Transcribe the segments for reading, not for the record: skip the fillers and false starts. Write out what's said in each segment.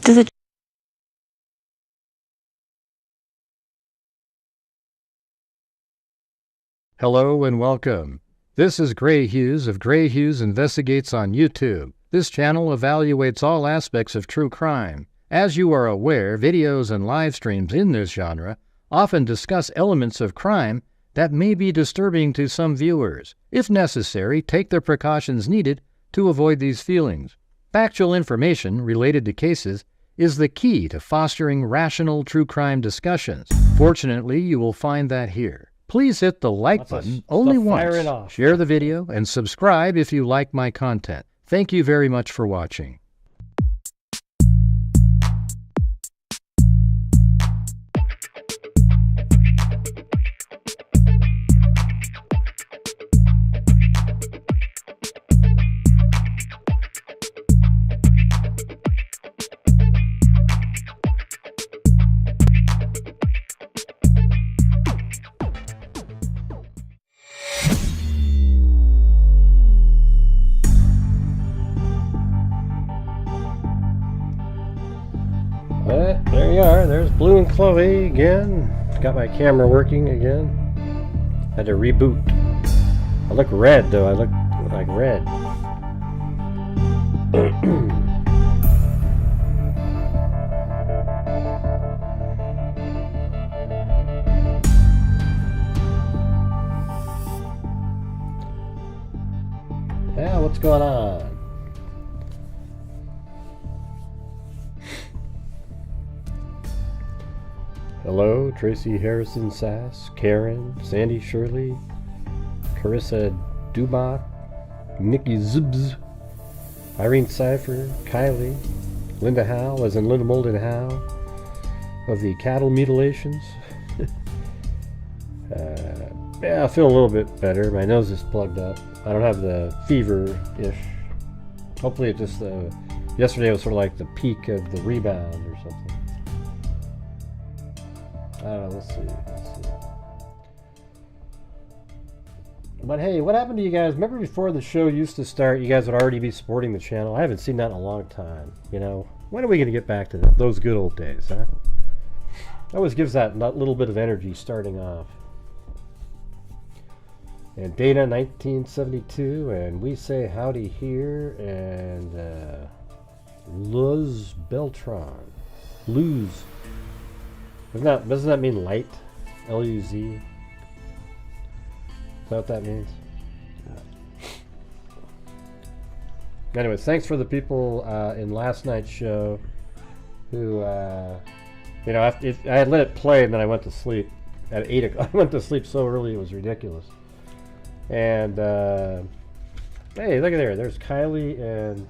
Does it? Hello and welcome. This is Grant Hughes of Grant Hughes Investigates on YouTube. This channel evaluates all aspects of true crime. As you are aware, videos and live streams in this genre often discuss elements of crime that may be disturbing to some viewers. If necessary, take the precautions needed to avoid these feelings. Factual information related to cases is the key to fostering rational true crime discussions. Fortunately, you will find that here. Please hit the like button only once, share the video, and subscribe if you like my content. Thank you very much for watching. There you are. There's Blue and Chloe again. Got my camera working again. Had to reboot. I look red though. I look like red. Yeah, what's going on? Hello, Tracy Harrison Sass, Karen, Sandy Shirley, Carissa Dubach, Nikki Zubs, Irene Cipher, Kylie, Linda Howe, as in Linda Molden Howe, of the cattle mutilations. Yeah, I feel a little bit better. My nose is plugged up. I don't have the fever-ish. Hopefully it just, yesterday was sort of like the peak of the rebound or something. I don't know, let's see. But hey, what happened to you guys? Remember before the show used to start, you guys would already be supporting the channel? I haven't seen that in a long time, you know? When are we going to get back to those good old days, huh? It always gives that little bit of energy starting off. And Dana 1972, and we say howdy here, and Luz Beltron. Luz. Doesn't that mean light? L-U-Z? Is that what that means? Anyways, thanks for the people in last night's show who, you know, I had let it play and then I went to sleep at 8 o'clock. I went to sleep so early it was ridiculous. And, hey, look at there. There's Kylie and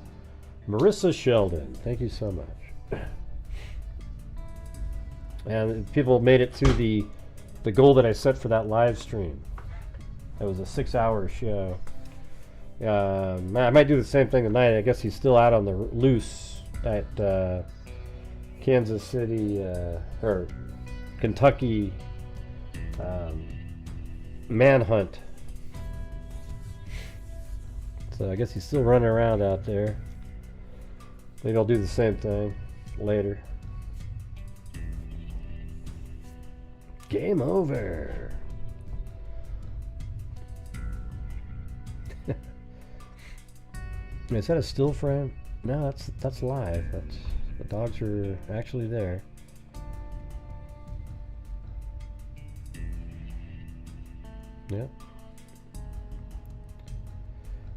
Marissa Sheldon. Thank you so much. And people made it to the goal that I set for that live stream. It was a 6-hour show. I might do the same thing tonight. I guess he's still out on the loose at Kansas City or Kentucky manhunt. So I guess he's still running around out there. Maybe I'll do the same thing later. Game over. Is that a still frame? No, that's live. The dogs are actually there. Yeah.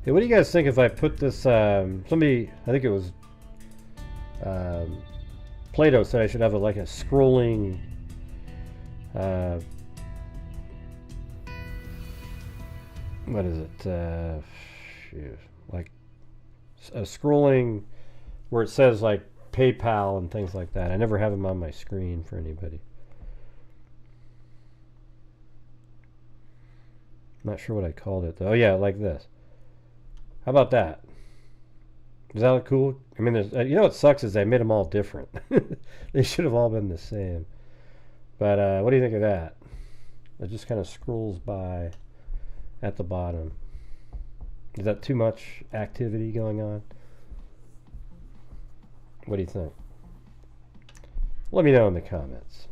Hey, what do you guys think if I put this? Somebody, I think it was Plato said I should have like a scrolling. What is it? Shoot, like a scrolling where it says like PayPal and things like that. I never have them on my screen for anybody. I'm not sure what I called it though. Oh yeah, like this. How about that? Does that look cool? I mean, you know what sucks is they made them all different. They should have all been the same. But what do you think of that? It just kind of scrolls by at the bottom. Is that too much activity going on? What do you think? Let me know in the comments.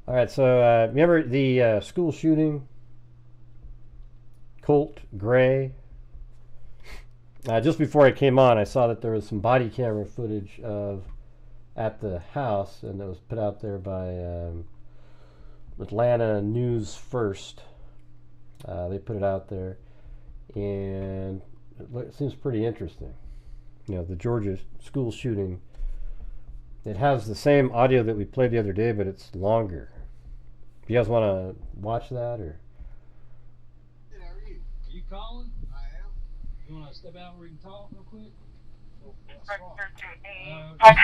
All right, so remember the school shooting? Colt Gray. Just before I came on, I saw that there was some body camera footage of at the house, and it was put out there by Atlanta News First. They put it out there, and it seems pretty interesting. You know, the Georgia school shooting. It has the same audio that we played the other day, but it's longer. You guys want to watch that, or? Yeah, are you calling? I am. You want to step out where we can talk real quick?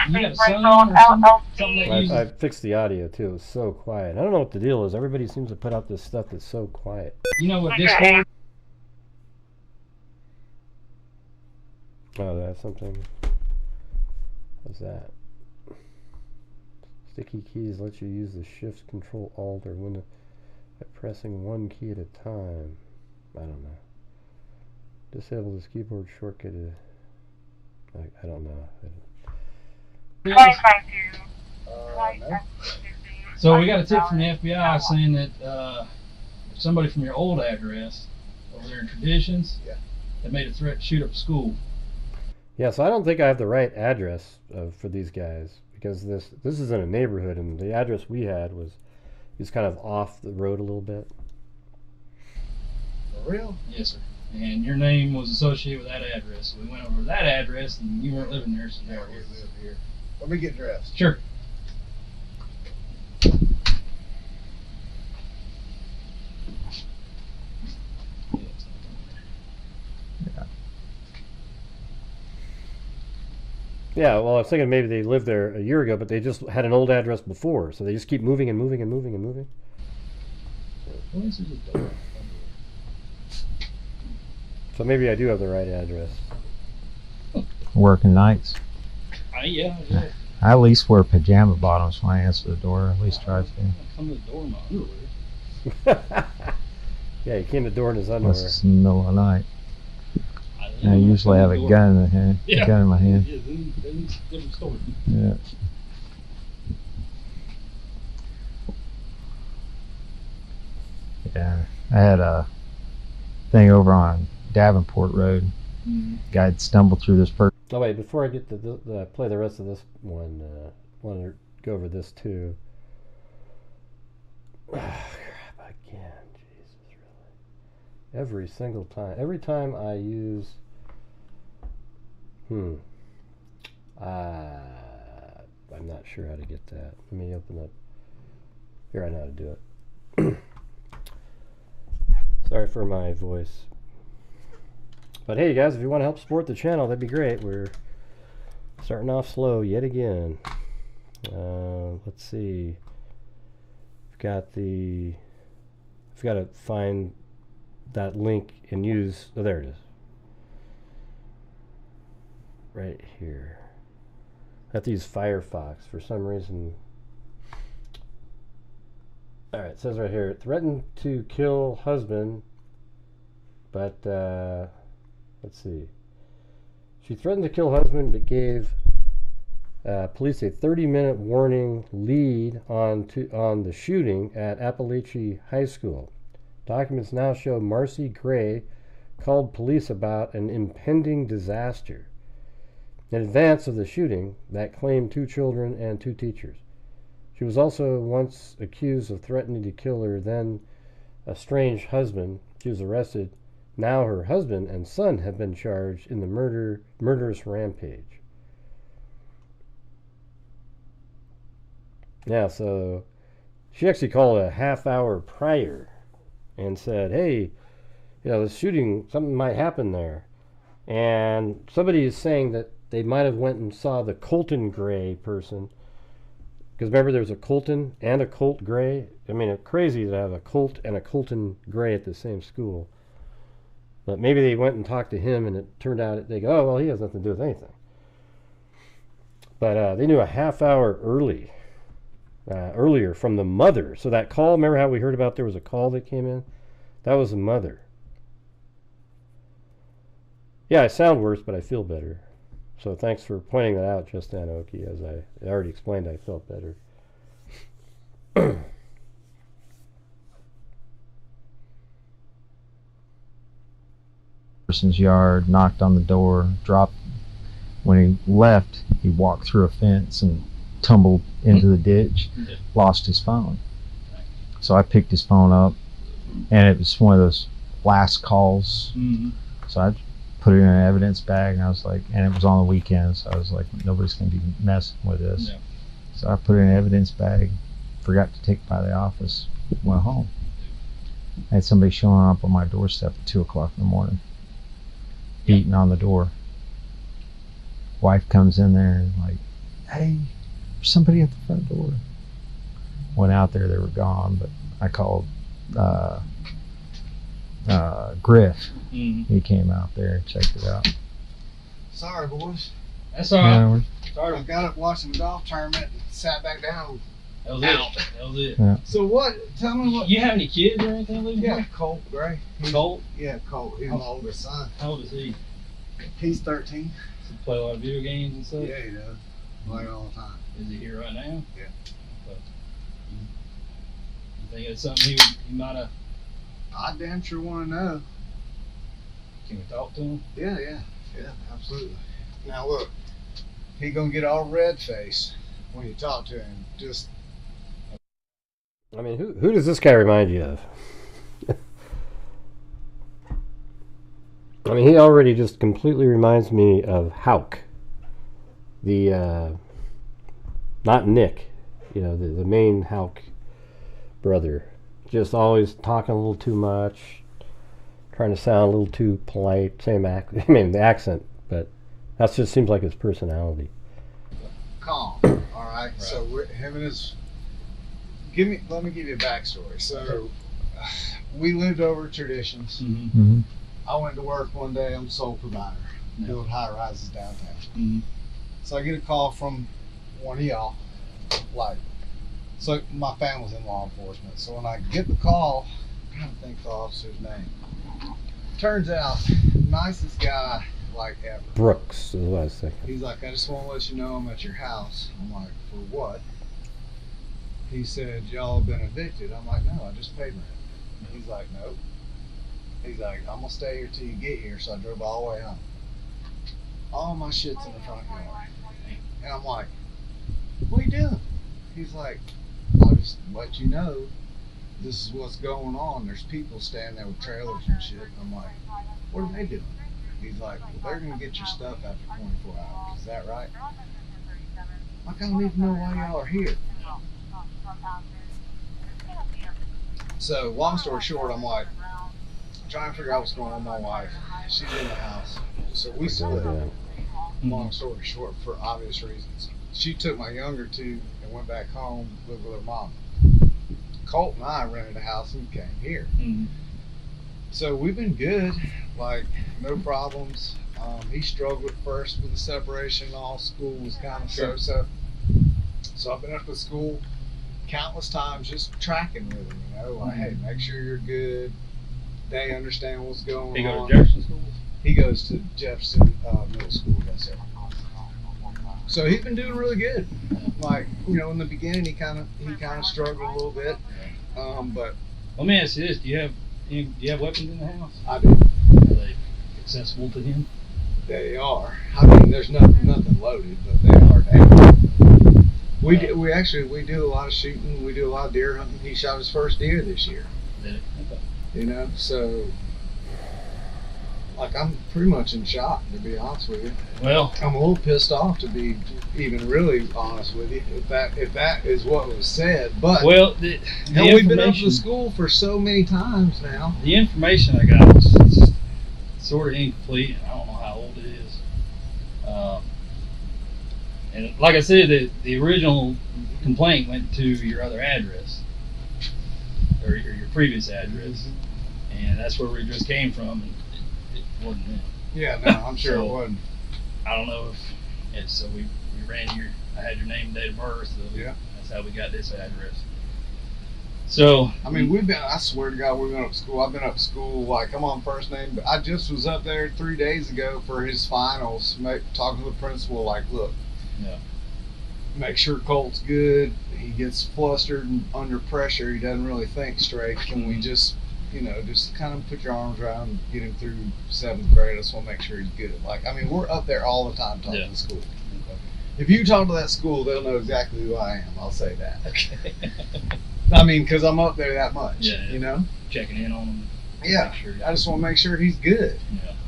You got a son or something? I fixed the audio too. It was so quiet. I don't know what the deal is. Everybody seems to put out this stuff that's so quiet. You know what Discord? Oh, that's something. What's that? Sticky keys let you use the shift, control, alt, or window by pressing one key at a time. I don't know. Disable this keyboard shortcut. I don't know. No. So we got a tip from the FBI saying that somebody from your old address over there in Traditions, that made a threat to shoot up a school. Yeah, so I don't think I have the right address for these guys, because this is in a neighborhood, and the address we had was kind of off the road a little bit. For real? Yes, sir. And your name was associated with that address. So we went over to that address, and you weren't living there, so Yeah, we live here. Let me get dressed. Sure. Yeah, well, I was thinking maybe they lived there a year ago, but they just had an old address before, so they just keep moving and moving and moving and moving. So maybe I do have the right address. Working nights. Yeah. I at least wear pajama bottoms when I answer the door. At least try to. Come to the door in my underwear. Yeah, he came to the door in his underwear. Unless it's in the middle of the night. I usually have a gun in the hand. Yeah. A gun in my hand. Yeah, then different story. Yeah. Yeah. I had a thing over on Davenport Road. Guy had stumbled through this person. Oh wait, before I get to play the rest of this one, I want to go over this too. Crap again, Jesus, really. Every single time. Every time I use... I'm not sure how to get that. Let me open up. Here, I know how to do it. Sorry for my voice. But hey, guys, if you want to help support the channel, that'd be great. We're starting off slow yet again. Let's see. I've got to find that link and use. Oh, there it is. Right here. I have to use Firefox for some reason. Alright, it says right here, threatened to kill husband, but let's see. She threatened to kill husband, but gave police a 30-minute warning lead on the shooting at Appalachia High School. Documents now show Marcy Gray called police about an impending disaster in advance of the shooting that claimed 2 children and 2 teachers. She was also once accused of threatening to kill her then estranged husband. She was arrested. Now her husband and son have been charged in the murderous rampage. Yeah, so she actually called a half hour prior and said, hey, you know, the shooting, something might happen there. And somebody is saying that they might have went and saw the Colton Gray person. Because remember, there's a Colton and a Colt Gray. I mean, it's crazy to have a Colt and a Colton Gray at the same school. But maybe they went and talked to him, and it turned out they go, oh, well, he has nothing to do with anything. But they knew a half hour earlier from the mother. So that call, remember how we heard about there was a call that came in? That was the mother. Yeah, I sound worse, but I feel better. So thanks for pointing that out just then, Oki. As I already explained, I felt better. Person's yard, knocked on the door, dropped. When he left, he walked through a fence and tumbled into the ditch, lost his phone. So I picked his phone up, and it was one of those last calls. So I put it in an evidence bag, and I was like, and it was on the weekend, so I was like, nobody's going to be messing with this. So I put it in an evidence bag, forgot to take it by the office, went home. I had somebody showing up on my doorstep at 2 o'clock in the morning, beating on the door. Wife comes in there and like, hey, there's somebody at the front door. Went out there, they were gone, but I called Griff. He came out there and checked it out. Sorry, boys. That's all right. Sorry. I got up watching the golf tournament and sat back down. That was it. That was it. Yeah. So what? Tell me what. You have any kids or anything living Yeah, here? Colt, Gray. Colt? Yeah, Colt. He's my oldest son. How old is he? He's 13. Does he play a lot of video games and stuff? Yeah, he does. Play all the time. Is he here right now? Yeah. But you think it's something he might have? I damn sure want to know. Can we talk to him? Yeah, absolutely. Now look, he gonna get all red face when you talk to him. Just. I mean, who does this guy remind you of? I mean, he already just completely reminds me of Hauk. The, not Nick, you know, the main Hauk brother. Just always talking a little too much, trying to sound a little too polite, I mean, the accent, but that just seems like his personality. Calm, all right? So him and his, let me give you a backstory. So we lived over Traditions. I went to work one day. I'm sole provider, build high rises downtown. So I get a call from one of y'all, like, so my family's in law enforcement. So when I get the call, I'm trying to think of the officer's name. Turns out, nicest guy like ever. Brooks is what I was thinking. He's like, I just want to let you know I'm at your house. I'm like, for what? He said, y'all have been evicted. I'm like, no, I just paid rent. He's like, nope. He's like, I'm gonna stay here till you get here. So I drove all the way home. All my shit's in the front yard. And I'm like, what are you doing? He's like, I'll just let you know this is what's going on. There's people standing there with trailers and shit. I'm like, what are they doing? He's like, well, they're gonna get your stuff after 24 hours. Is that right? Like, I don't even know why y'all are here. So, long story short, I'm like, trying to figure out what's going on with my wife. She's in the house. So we split. Long story short, for obvious reasons. She took my younger two and went back home, lived with her mom. Colt and I rented a house and came here. So we've been good, like no problems. He struggled at first with the separation. All school was kind of so. So I've been up at school countless times, just tracking with him. You know, like, hey, make sure you're good. They understand what's going on. He go to Jefferson School? He goes to Jefferson Middle School, yes sir. So he's been doing really good. Like, you know, in the beginning he kind of struggled a little bit. But let me ask you this: Do you have weapons in the house? I do. Are they accessible to him? They are. I mean, there's nothing loaded, but they are down. We do a lot of shooting. We do a lot of deer hunting. He shot his first deer this year. Did it? Okay. You know, so like I'm pretty much in shock, to be honest with you. Well, I'm a little pissed off, to be even really honest with you, if that is what was said. But well, hell, we've been up to school for so many times now. The information I got was sort of incomplete, and I don't know how old it is. And like I said, the original complaint went to your other address, or your previous address, and that's where we just came from. And it wasn't him. Yeah, no, I'm sure So, it wasn't. I don't know if it's so we ran I had your name and date of birth, so yeah. that's how we got this address. So I mean, I swear to God, we've been up to school. I've been up to school, like, I'm on first name. But I just was up there 3 days ago for his finals, talking to the principal, like, look, yeah. Make sure Colt's good. He gets flustered and under pressure. He doesn't really think straight. Can we just, just kind of put your arms around him, get him through 7th grade? I just want to make sure he's good. Like, I mean, we're up there all the time talking to school. Okay. If you talk to that school, they'll know exactly who I am. I'll say that. Okay. I mean, because I'm up there that much, Yeah. Checking in on him. Yeah, Sure. I just want to make sure he's good.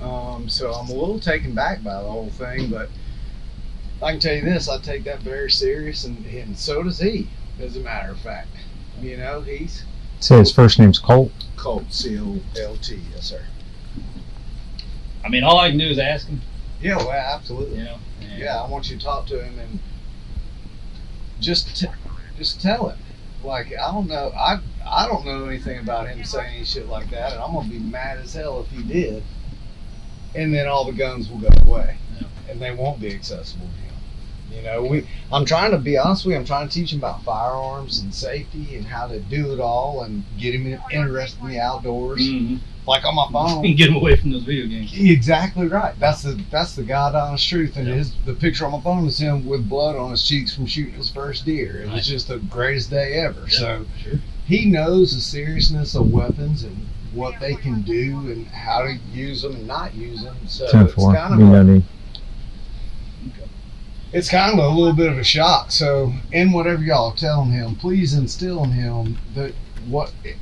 Yeah. So I'm a little taken back by the whole thing, but I can tell you this, I take that very serious, and so does he, as a matter of fact. He's... Say his first name's Colt. Colt, C-O-L-T, yes, sir. I mean, all I can do is ask him. Yeah, well, absolutely. And Yeah, I want you to talk to him and just tell him. Like, I don't know anything about him saying any shit like that, and I'm gonna be mad as hell if he did. And then all the guns will go away, and they won't be accessible to him. I'm trying to be honest with you. I'm trying to teach him about firearms and safety and how to do it all, and get him interested in the outdoors. Mm-hmm. Like on my phone, and get him away from those video games. Exactly right. That's the God honest truth. And the picture on my phone is him with blood on his cheeks from shooting his first deer. It was just the greatest day ever. Yeah, so sure. He knows the seriousness of weapons and what they can do and how to use them and not use them. So it's kind of a little bit of a shock. So in whatever y'all are telling him, please instill in him that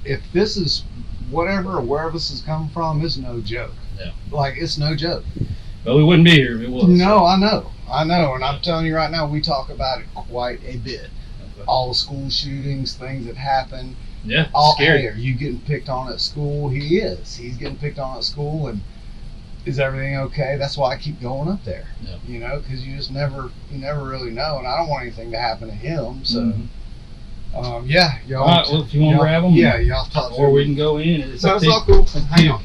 if this is whatever or wherever this is coming from, it's no joke. Yeah. Like, it's no joke. But we wouldn't be here if it was. No, I know. And I'm telling you right now, we talk about it quite a bit. Okay. All the school shootings, things that happen. Yeah, scary. Hey, are you getting picked on at school? He is. He's getting picked on at school, and is everything okay? That's why I keep going up there. Yeah. Because you never really know, and I don't want anything to happen to him, so... Mm-hmm. Yeah, y'all. All right, well, if you want to grab them, yeah, y'all talk to or we can go in. Sounds all cool. Hang on.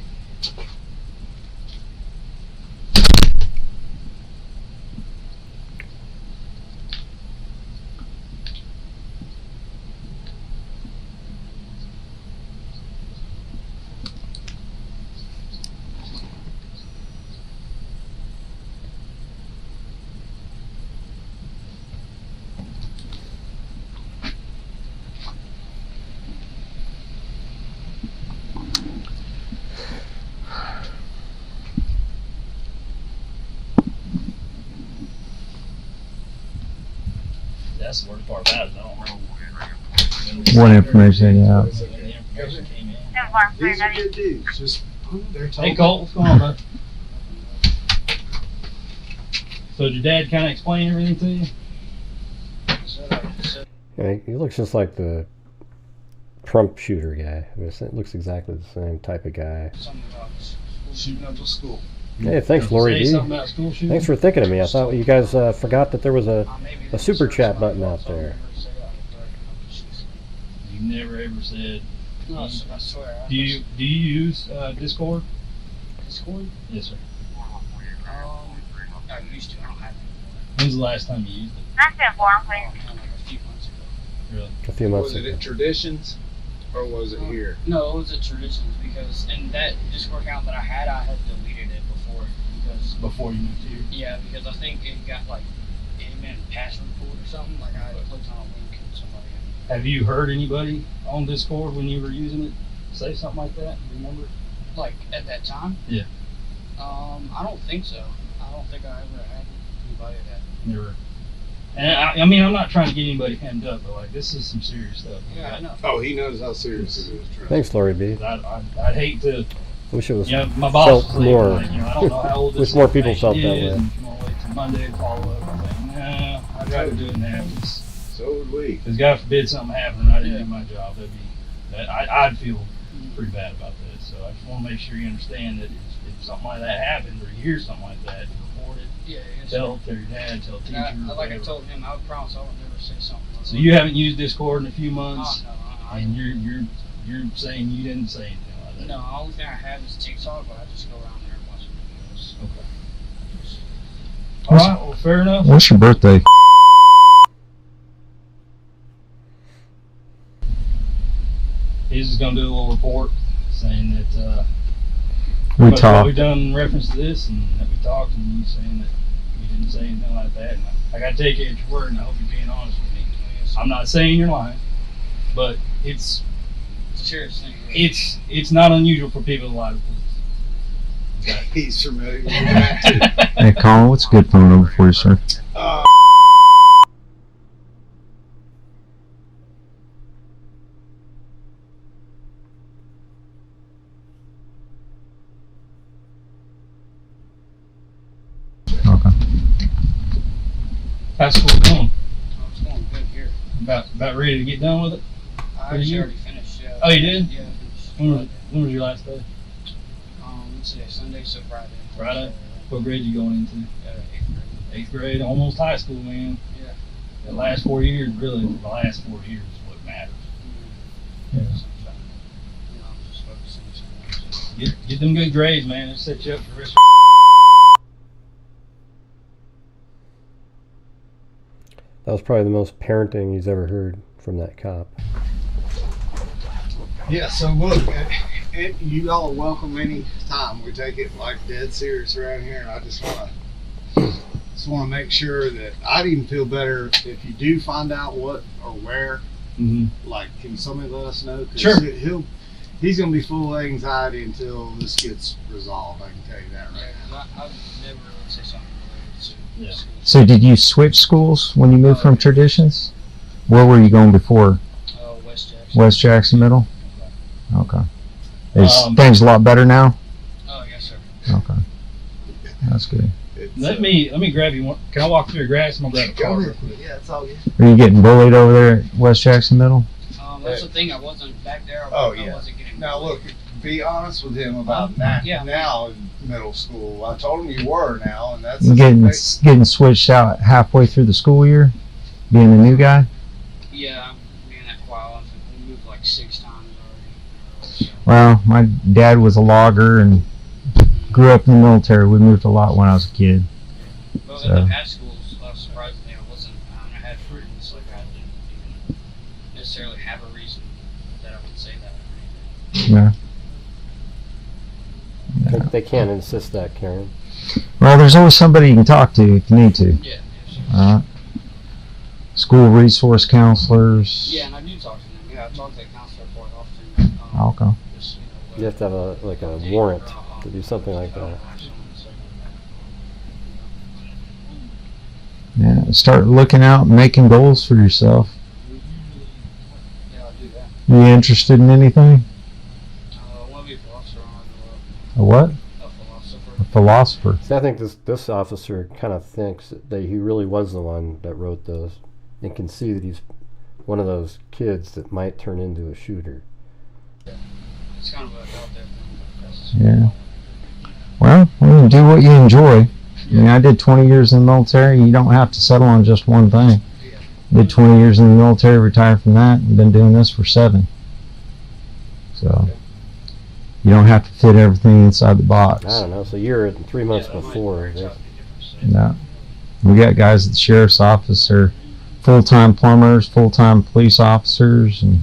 That's the worst part about it. I don't know what information you have. These are good dudes. Just they're told. Hey Colt, what's going on, bud? So did your dad kind of explain everything to you? Yeah, he looks just like the Trump shooter guy. I mean, it looks exactly the same type of guy. Something about shooting up a school. Hey, thanks, Lori D. Thanks for thinking of me. I thought you guys forgot that there was a super chat button out there. You never ever said. No, I swear. Do you use Discord? Discord? Yes, sir. I used to. I don't have it. When's the last time you used it? Like a few months ago. Really? A few months Was it ago. at Traditions, or was it here? No, it was at Traditions, because in that Discord account that I had deleted it Before you moved here? Yeah, because I think it got like admin password pulled or something. Like I clicked on a link and somebody. Have you heard anybody on Discord when you were using it say something like that? You remember? Like at that time? Yeah. I don't think so. I don't think I ever had anybody that. Never. And I mean, I'm not trying to get anybody hemmed up, but like this is some serious stuff. Yeah, I know. Oh, he knows how serious it is. Thanks, Lori B. I'd hate to. Wish it was My boss felt was more. like, I don't know how old this Wish more people felt that is, way. and you want to wait till Monday to follow up. I'm like, nah, I'd rather do it now. So would we. Because God forbid something happened and I didn't do my job, I'd feel pretty bad about that. So I just want to make sure you understand that if something like that happens or you hear something like that, report it. Yeah, Tell your dad, tell teacher. Like I told him, I would promise I would never say something. So you haven't used Discord in a few months, No, and you're saying you didn't say anything like that. No, the only thing I have is TikTok, but I just go around there and watch videos. Okay. All right. Well, fair enough. What's your birthday? he's just gonna do a little report saying that We what talked. we've done in reference to this, and that we talked, and you saying that you didn't say anything like that. And I gotta take you at your word, and I hope you're being honest with me. I'm not saying you're lying, but it's not unusual for people to lie to police. He's familiar with that too. Hey, Colin, what's a good phone number for you, sir? Okay. How's school going? It's going good here. About ready to get done with it? I actually already finished. Yeah. Oh, you did? Yeah, I finished. When was your last day? Today Sunday, so Friday. Friday? What grade you going into? 8th grade. 8th grade, almost high school, man. Yeah. The last 4 years, really, the last 4 years is what matters. So, I'm just focusing on school. Get them good grades, man. It'll set you up for the rest of That was probably the most parenting he's ever heard from that cop. Yeah, so look, you all are welcome any time. We take it like dead serious around here, and I just want to make sure that I'd even feel better if you do find out what or where. Like, can somebody let us know? 'Cause Sure. He's gonna be full of anxiety until this gets resolved. I can tell you that right now. I've never really say something related to Yeah. school. So did you switch schools when you moved from Traditions? Where were you going before? West Jackson. West Jackson Middle? Okay. Is Um, things a lot better now? Oh, yes, sir. Okay. That's good. It's, Let me grab you one. Can I walk through your grass? I'm gonna grab a Go car ahead. real quick. Yeah, it's all good. Are you getting bullied over there at West Jackson Middle? That's the thing. I wasn't back there. Oh, I yeah. wasn't getting. Now look, be honest with him about Yeah. now in middle school. I told him you were now, and that's You getting switched out halfway through the school year? Being the new guy? Yeah, I'm being that while. I've moved like 6 times already. So. Well, my dad was a logger and grew up in the military. We moved a lot when I was a kid. But So. at the past schools, surprisingly, I had friends, like I didn't even necessarily have a reason that I would say that or anything. Yeah. They can't insist that, Karen. Well, there's always somebody you can talk to if you need to. Yeah, sure. School resource counselors. Yeah, and I do talk to them. Yeah, I talk to the counselor quite often. Okay. Just, You have to have a warrant to do something like that. Yeah. Start looking out and making goals for yourself. Yeah, I'll do that. You interested in anything? I want to be a philosopher when I A what? grow up. A philosopher. A philosopher. See, I think this officer kind of thinks that he really was the one that wrote those, and can see that he's one of those kids that might turn into a shooter. It's kind of out there. Yeah. Well, do what you enjoy. I mean, I did 20 years in the military. You don't have to settle on just one thing. Did 20 years in the military, retired from that, and been doing this for 7. So you don't have to fit everything inside the box. I don't know. So you're at 3 months before. No. We got guys at the sheriff's office that are full-time plumbers, full-time police officers, and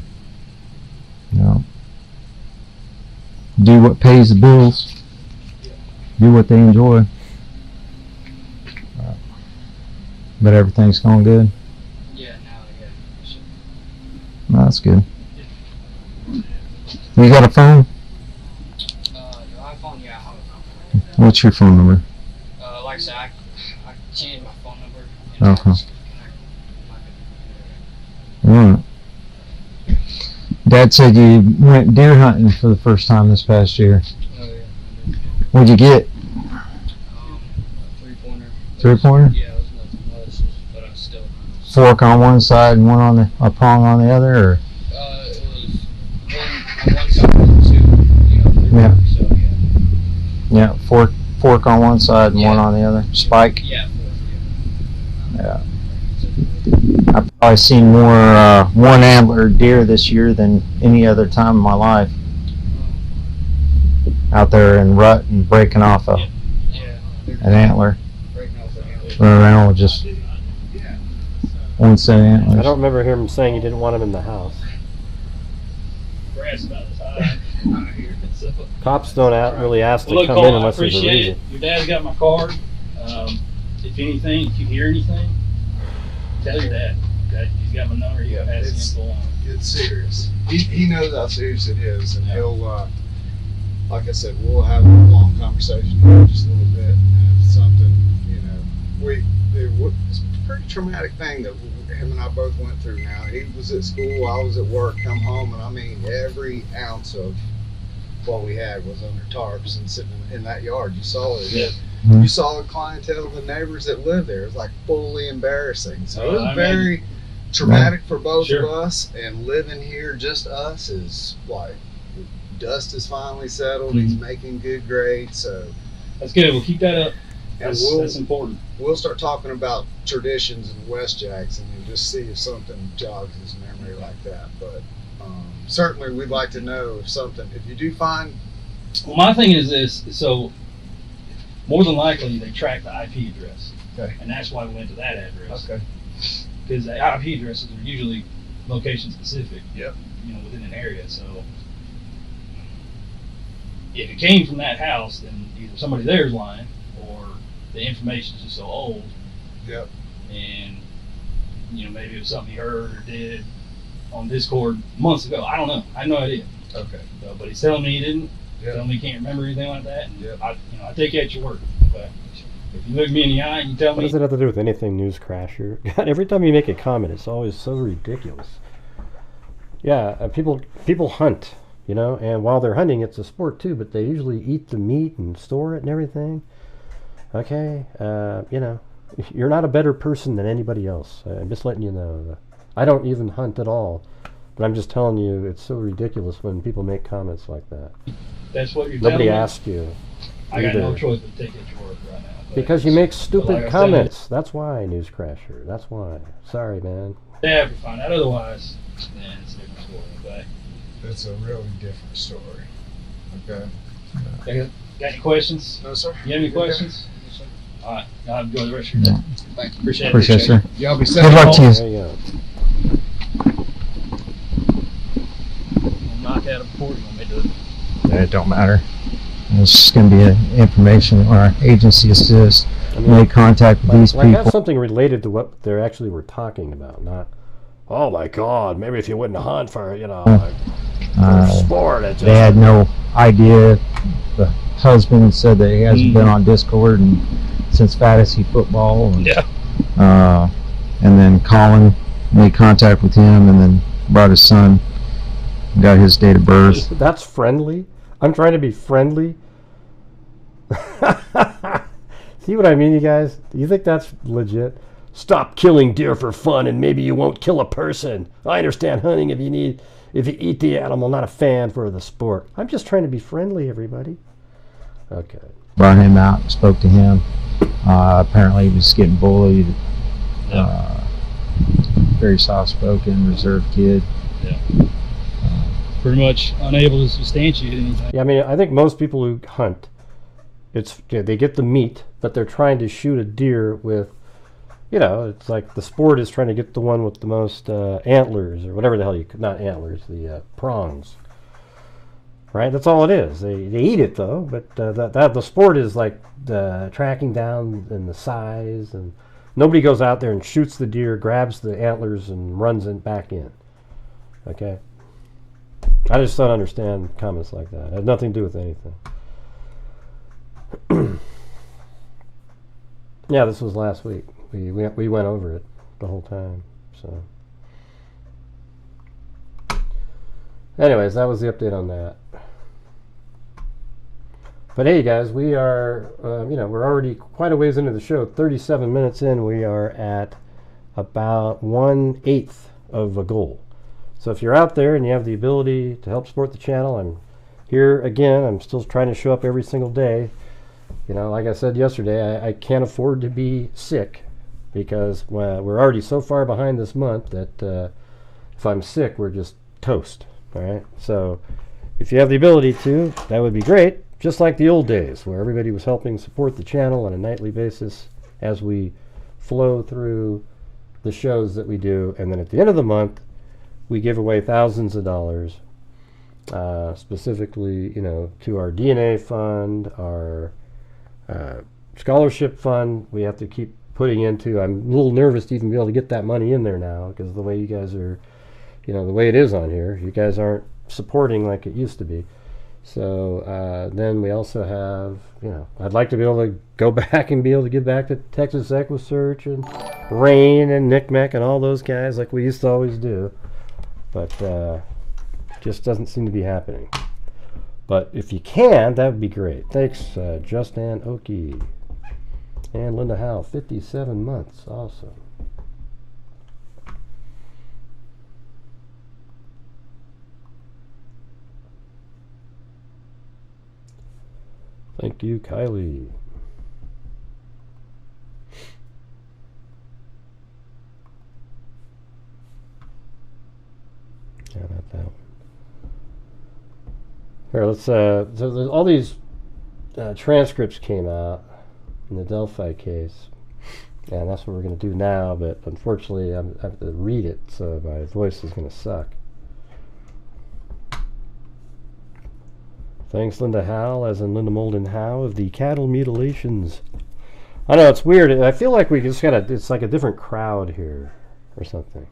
do what pays the bills. Do what they enjoy. But everything's going good. Yeah, now, yeah. Sure. No, that's good. You got a phone? Your iPhone, yeah, I have a phone. What's your phone number? Like I said, I changed my phone number. And Okay. I just connect my Alright. Dad said you went deer hunting for the first time this past year. Oh, yeah. What'd you get? 3-pointer. 3-pointer? Yeah, it was nothing much, but I still. Fork on one side and one on a prong on the other, or? It was one on one side and 2, Yeah. So, yeah. Yeah, fork on one side and one on the other. Spike. Yeah, 4, yeah. Yeah. I've probably seen more one antler deer this year than any other time in my life. Out there in rut and breaking off Yeah. an antler. Breaking off the antler. Running around with just one set of I antlers. don't remember him saying he didn't want him in the house. Brad grass about this high. I hear it. So, Cops don't really ask to look, come Colt, in I unless there's a appreciate reason. it. Your dad's got my card. If anything, if you hear anything, tell your dad. He's got my number. He can pass the info on. It's serious. He knows how serious it is, and he'll, like I said, we'll have a long conversation here in just a little bit, and if something, you know, it's a pretty traumatic thing that him and I both went through now. He was at school, I was at work, come home, and I mean, every ounce of what we had was under tarps and sitting in that yard. You saw it. Yeah. You saw the clientele, the neighbors that lived there. It was like fully embarrassing. So it was very traumatic for both of us, and living here, just us, is like, dust is finally settled. He's making good grades, so that's good. We'll keep that up. And That's important. We'll start talking about traditions in West Jackson and just see if something jogs his memory like that. But certainly, we'd like to know if you do find. Well, my thing is this. So more than likely, they track the IP address, and that's why we went to that address. Okay. Because the IP addresses are usually location specific. Yep. You know, within an area. So if it came from that house, then either somebody there is lying, or the information is just so old. Yep. And you know, maybe it was something he heard or did on Discord months ago. I don't know. I have no idea. Okay. But he's telling me he didn't. Yep. Telling me he can't remember anything like that. And Yep. I take you at your word. Okay. If you look me in the eye and you tell What me, does it have to do with anything, News Crasher? God, every time you make a comment, it's always so ridiculous. Yeah, people hunt, you know, and while they're hunting, it's a sport too, but they usually eat the meat and store it and everything. Okay, you know, you're not a better person than anybody else. I'm just letting you know. I don't even hunt at all, but I'm just telling you, it's so ridiculous when people make comments like that. that's what you're telling Nobody me. asked you. I got no either. choice but to take it at your word right now. But Because you make but stupid like I said, comments. That's why, News Crasher. That's why. Sorry, man. Yeah, if we find out otherwise, then it's a different story. Okay. It's a really different story. Okay. Got any questions? No, sir. You have any You're good. questions? All right. I'll enjoy the rest of your day. Thank you. Appreciate it. Appreciate it, sir. Y'all be safe. Good luck to you. There you go. We'll knock out a report. You want me to do it? It don't matter. It's just going to be an information or agency assist. I mean, Make contact with these like people. have something related to what they actually were talking about, not, oh my God, maybe if you wouldn't hunt for, you know, for sport. It just, They had no idea. The husband said that he hasn't been on Discord and since fantasy football. And, and then Colin made contact with him and then brought his son, got his date of birth. That's friendly. I'm trying to be friendly. See what I mean, you guys? Do you think that's legit? Stop killing deer for fun and maybe you won't kill a person. I understand hunting if you eat the animal, not a fan for the sport. I'm just trying to be friendly, everybody. Okay. Brought him out, spoke to him. Apparently he was getting bullied. Very soft-spoken, reserved kid. Pretty much unable to substantiate anything. Yeah, I mean, I think most people who hunt, they get the meat, but they're trying to shoot a deer with, you know, it's like the sport is trying to get the one with the most antlers or whatever the hell not antlers, the prongs. Right? That's all it is. They eat it though, but the sport is like the tracking down and the size, and nobody goes out there and shoots the deer, grabs the antlers, and runs it back in. Okay. I just don't understand comments like that. It has nothing to do with anything. Yeah, this was last week. We went over it the whole time. So, anyways, that was the update on that. But hey, guys, we are we're already quite a ways into the show. 37 minutes in, we are at about 1/8 of a goal. So if you're out there and you have the ability to help support the channel, I'm here again. I'm still trying to show up every single day. You know, like I said yesterday, I can't afford to be sick because we're already so far behind this month that if I'm sick, we're just toast. All right. So if you have the ability to, that would be great. Just like the old days where everybody was helping support the channel on a nightly basis as we flow through the shows that we do. And then at the end of the month, we give away thousands of dollars. specifically, to our DNA fund, our scholarship fund. We have to keep putting into. I'm a little nervous to even be able to get that money in there now, because the way you guys are, the way it is on here, you guys aren't supporting like it used to be. So then we also have, I'd like to be able to go back and be able to give back to Texas EquiSearch and Rain and NCMEC and all those guys like we used to always do. But just doesn't seem to be happening. But if you can, that would be great. Thanks, Justin Oki. And Linda Howe, 57 months. Awesome. Thank you, Kylie. Yeah, not that one. Here, let's. So there's all these transcripts came out in the Delphi case, and that's what we're going to do now. But unfortunately, I have to read it, so my voice is going to suck. Thanks, Linda Howe, as in Linda Molden Howe of the cattle mutilations. I know, it's weird. I feel like we just got it's like a different crowd here or something.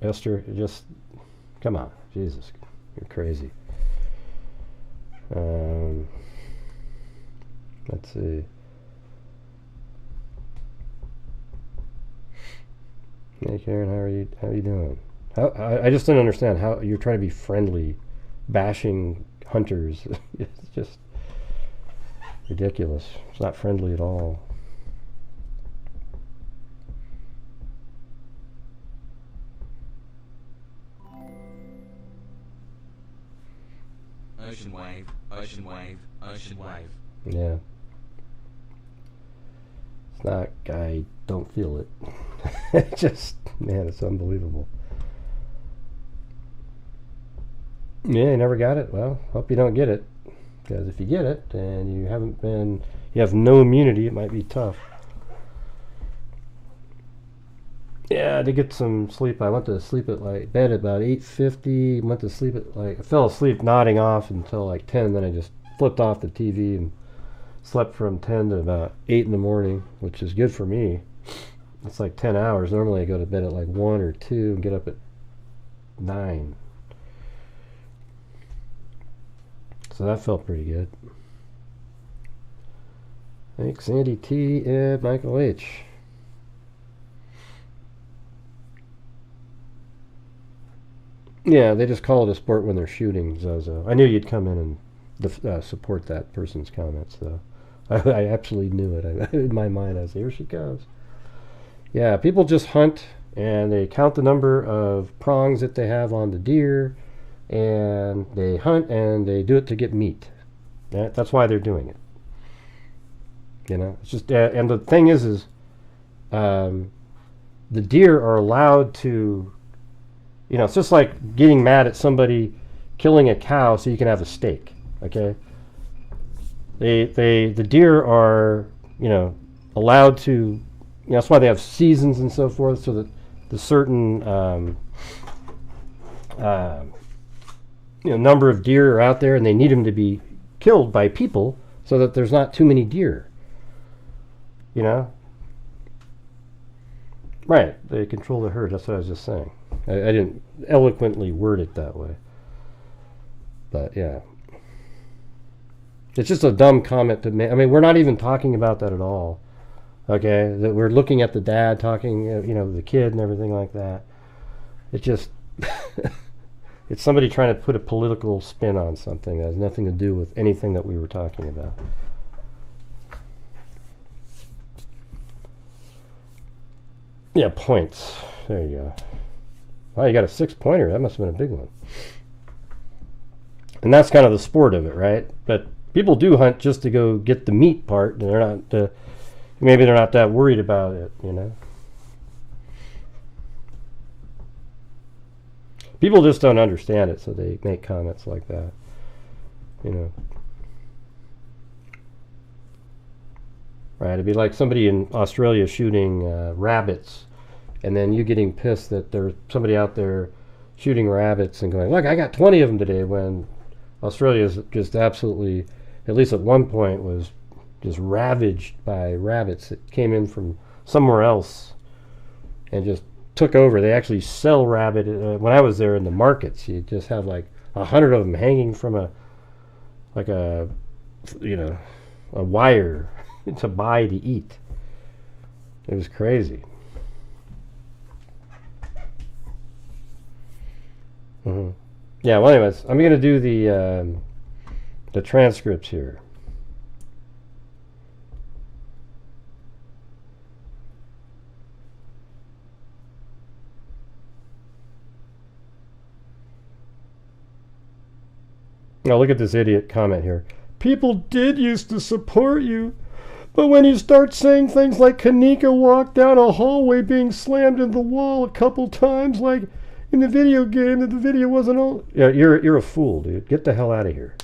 Esther, just come on. Jesus, you're crazy. Let's see. Hey Karen, how are you doing? I just don't understand how you're trying to be friendly, bashing hunters. It's just ridiculous. It's not friendly at all. Ocean wave, ocean wave, ocean wave. Yeah. It's not, I don't feel it. It just, man, it's unbelievable. Yeah, you never got it? Well, hope you don't get it. Because if you get it and you have no immunity, it might be tough. Yeah, I did get some sleep. I went to sleep at bed at about 8:50. Went to sleep at I fell asleep nodding off until 10. Then I just flipped off the TV and slept from 10 to about 8 in the morning, which is good for me. It's 10 hours. Normally I go to bed at 1 or 2 and get up at 9. So that felt pretty good. Thanks, Andy T. and Michael H. Yeah, they just call it a sport when they're shooting, Zozo. I knew you'd come in and support that person's comments, though. I absolutely knew it. In my mind, I was, here she goes. Yeah, people just hunt, and they count the number of prongs that they have on the deer, and they hunt, and they do it to get meat. That's why they're doing it. It's just, and the thing is the deer are allowed to, it's just like getting mad at somebody killing a cow so you can have a steak, okay? The deer are, allowed to, that's why they have seasons and so forth, so that the certain, number of deer are out there, and they need them to be killed by people so that there's not too many deer, Right, they control the herd, that's what I was just saying. I didn't eloquently word it that way. But, yeah. It's just a dumb comment to make. I mean, we're not even talking about that at all. Okay? That we're looking at the dad talking, the kid and everything like that. It just... it's somebody trying to put a political spin on something that has nothing to do with anything that we were talking about. Yeah, points. There you go. Wow, you got a 6-pointer. That must have been a big one. And that's kind of the sport of it, right? But people do hunt just to go get the meat part, and they're not. Maybe they're not that worried about it, People just don't understand it, so they make comments like that, Right? It'd be like somebody in Australia shooting rabbits and then you getting pissed that there's somebody out there shooting rabbits and going, look, I got 20 of them today, when Australia is just absolutely, at least at one point, was just ravaged by rabbits that came in from somewhere else and just took over. They actually sell rabbit. When I was there in the markets, you just have like 100 of them hanging from a wire to buy to eat. It was crazy. Yeah, well, anyways, I'm going to do the transcripts here. Now look at this idiot comment here. People did used to support you, but when you start saying things like Kanika walked down a hallway being slammed into the wall a couple times, like in the video game, that the video wasn't all... Yeah, you're a fool, dude. Get the hell out of here.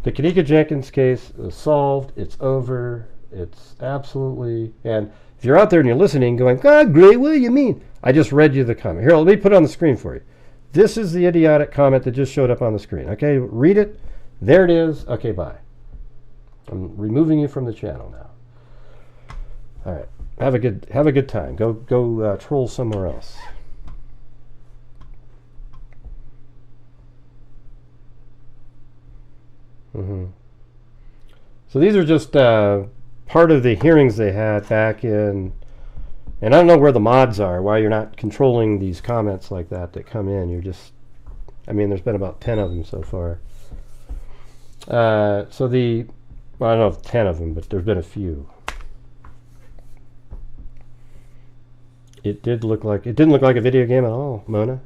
The Kanika Jenkins case is solved. It's over. It's absolutely... And if you're out there and you're listening going, God, great, what do you mean? I just read you the comment. Here, let me put it on the screen for you. This is the idiotic comment that just showed up on the screen. Okay, read it. There it is. Okay, bye. I'm removing you from the channel now. All right. Have a good time. Go troll somewhere else. So these are just part of the hearings they had back in, and I don't know where the mods are, why you're not controlling these comments like that come in. You're just, I mean, there's been about 10 of them so far. Well, I don't know if 10 of them, but there's been a few. It didn't look like a video game at all, Mona.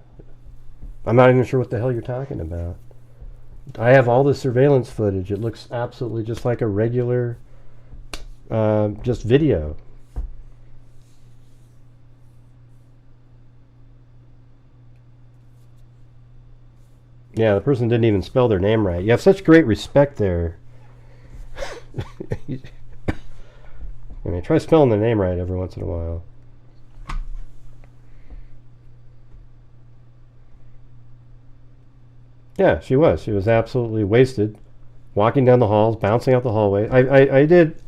I'm not even sure what the hell you're talking about. I have all the surveillance footage. It looks absolutely just like a regular, just video. Yeah, the person didn't even spell their name right. You have such great respect there. I mean, try spelling the name right every once in a while. Yeah, she was. She was absolutely wasted, walking down the halls, bouncing out the hallway. I did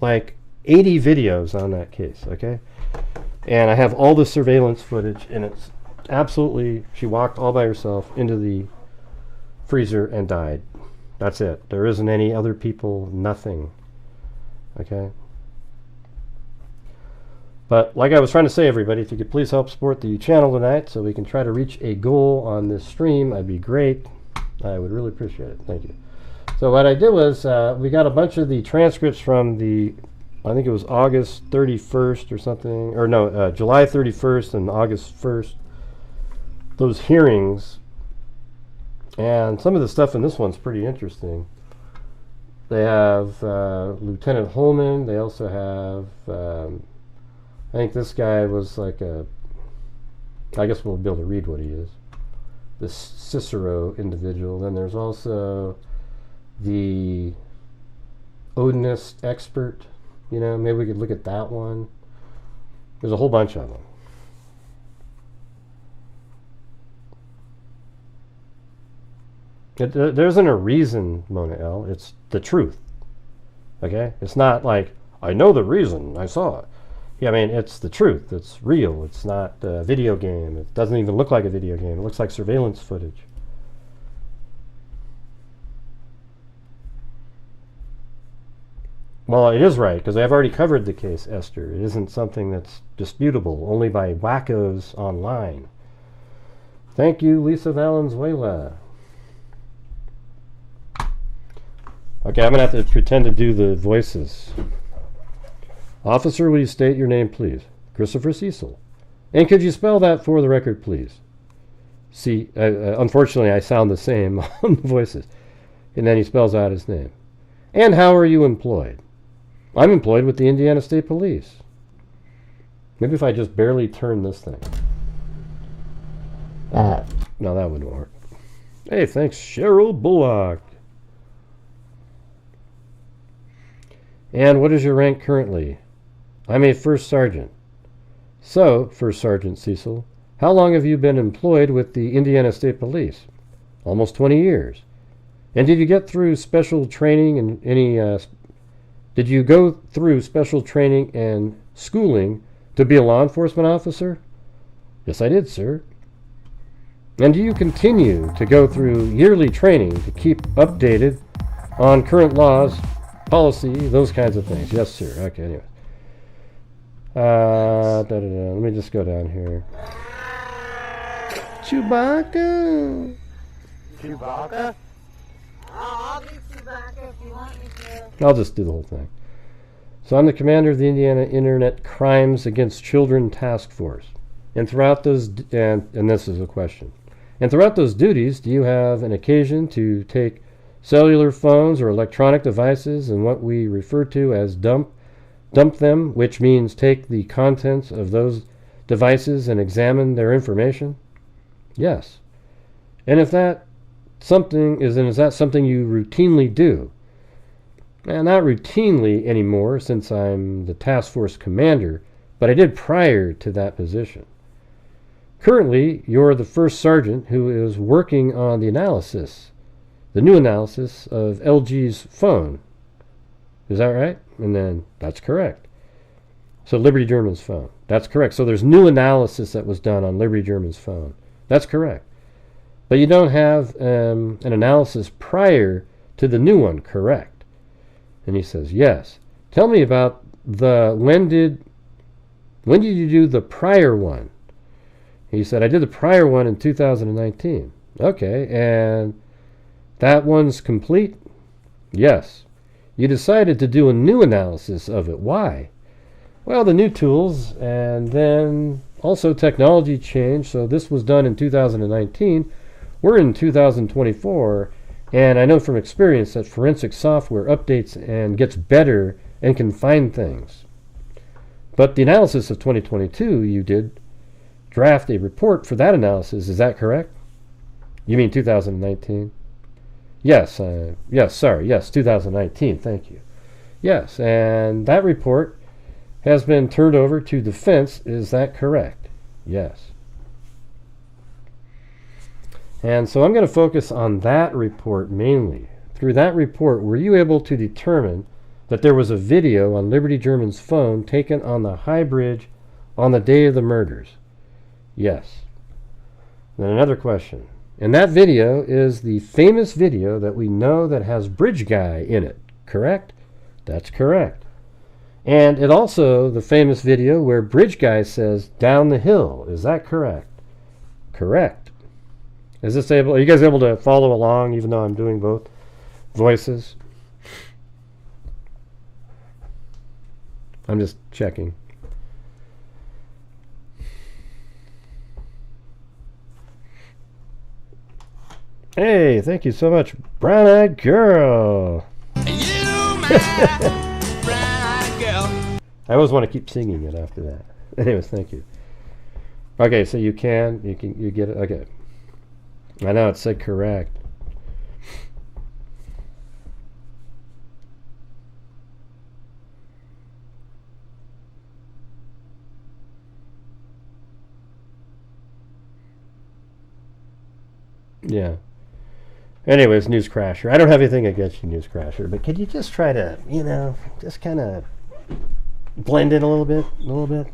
like 80 videos on that case, okay? And I have all the surveillance footage, and it's absolutely, she walked all by herself into the freezer and died. That's it. There isn't any other people, nothing. Okay? But like I was trying to say, everybody, if you could please help support the channel tonight so we can try to reach a goal on this stream, that'd be great. I would really appreciate it. Thank you. So what I did was we got a bunch of the transcripts from the, I think it was August 31st or something, or no, July 31st and August 1st. Those hearings, and some of the stuff in this one's pretty interesting. They have Lieutenant Holman. They also have, I think this guy was like a, I guess we'll be able to read what he is. This Cicero individual. Then there's also the Odinist expert. You know, maybe we could look at that one. There's a whole bunch of them. There isn't a reason, Mona L. It's the truth. Okay? It's not like, I know the reason, I saw it. Yeah, I mean, it's the truth. It's real. It's not a video game. It doesn't even look like a video game. It looks like surveillance footage. Well, it is right, because I've already covered the case, Esther. It isn't something that's disputable, only by wackos online. Thank you, Lisa Valenzuela. Okay, I'm going to have to pretend to do the voices. Officer, will you state your name, please? Christopher Cecil. And could you spell that for the record, please? See, unfortunately, I sound the same on the voices. And then he spells out his name. And how are you employed? I'm employed with the Indiana State Police. Maybe if I just barely turn this thing. No, that wouldn't work. Hey, thanks, Cheryl Bullock. And what is your rank currently? I'm a first sergeant. So, First Sergeant Cecil, how long have you been employed with the Indiana State Police? Almost 20 years. And did you get through special training and did you go through special training and schooling to be a law enforcement officer? Yes, I did, sir. And do you continue to go through yearly training to keep updated on current laws, policy, those kinds of things? Yes, sir. Okay, anyway. Let me just go down here. Chewbacca. Chewbacca? I'll be Chewbacca if you want me to. I'll just do the whole thing. So I'm the commander of the Indiana Internet Crimes Against Children Task Force. And throughout those, and this is a question. And throughout those duties, do you have an occasion to take cellular phones or electronic devices and what we refer to as dump them, which means take the contents of those devices and examine their information? Yes. And if that is that something you routinely do? Not routinely anymore since I'm the task force commander, but I did prior to that position. Currently, you're the first sergeant who is working on the new analysis of LG's phone. Is that right? And then, that's correct. So Liberty German's phone. That's correct. So there's new analysis that was done on Liberty German's phone. That's correct. But you don't have an analysis prior to the new one, correct? And he says, yes. Tell me about when did you do the prior one? He said, I did the prior one in 2019. Okay, and that one's complete? Yes. You decided to do a new analysis of it. Why? Well, the new tools, and then also technology changed, so this was done in 2019. We're in 2024, and I know from experience that forensic software updates and gets better and can find things. But the analysis of 2022, you did draft a report for that analysis, is that correct? You mean 2019? Yes, 2019, thank you. Yes, and that report has been turned over to defense, is that correct? Yes. And so I'm going to focus on that report mainly. Through that report, were you able to determine that there was a video on Liberty German's phone taken on the high bridge on the day of the murders? Yes. Then another question. And that video is the famous video that we know that has Bridge Guy in it, correct? That's correct. And it also the famous video where Bridge Guy says, down the hill. Is that correct? Correct. Are you guys able to follow along even though I'm doing both voices? I'm just checking. Hey, thank you so much, brown-eyed girl. I always want to keep singing it after that. Anyways, thank you. Okay, so you get it. Okay, I know it said correct. Yeah. Anyways, News Crasher. I don't have anything against you, News Crasher, but could you just try to, just kind of blend in a little bit?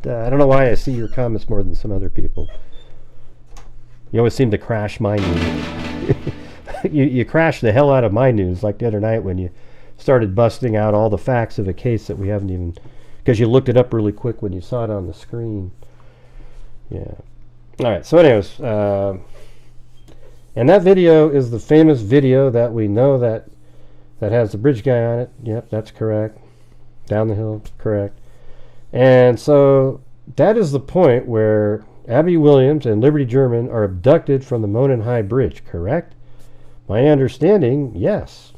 I don't know why I see your comments more than some other people. You always seem to crash my news. you crashed the hell out of my news, like the other night when you started busting out all the facts of a case that we haven't even, because you looked it up really quick when you saw it on the screen. Yeah. All right. So, anyways. And that video is the famous video that we know that has the Bridge Guy on it. Yep, that's correct. Down the hill, correct. And so that is the point where Abby Williams and Liberty German are abducted from the Monon High Bridge, correct? My understanding, yes.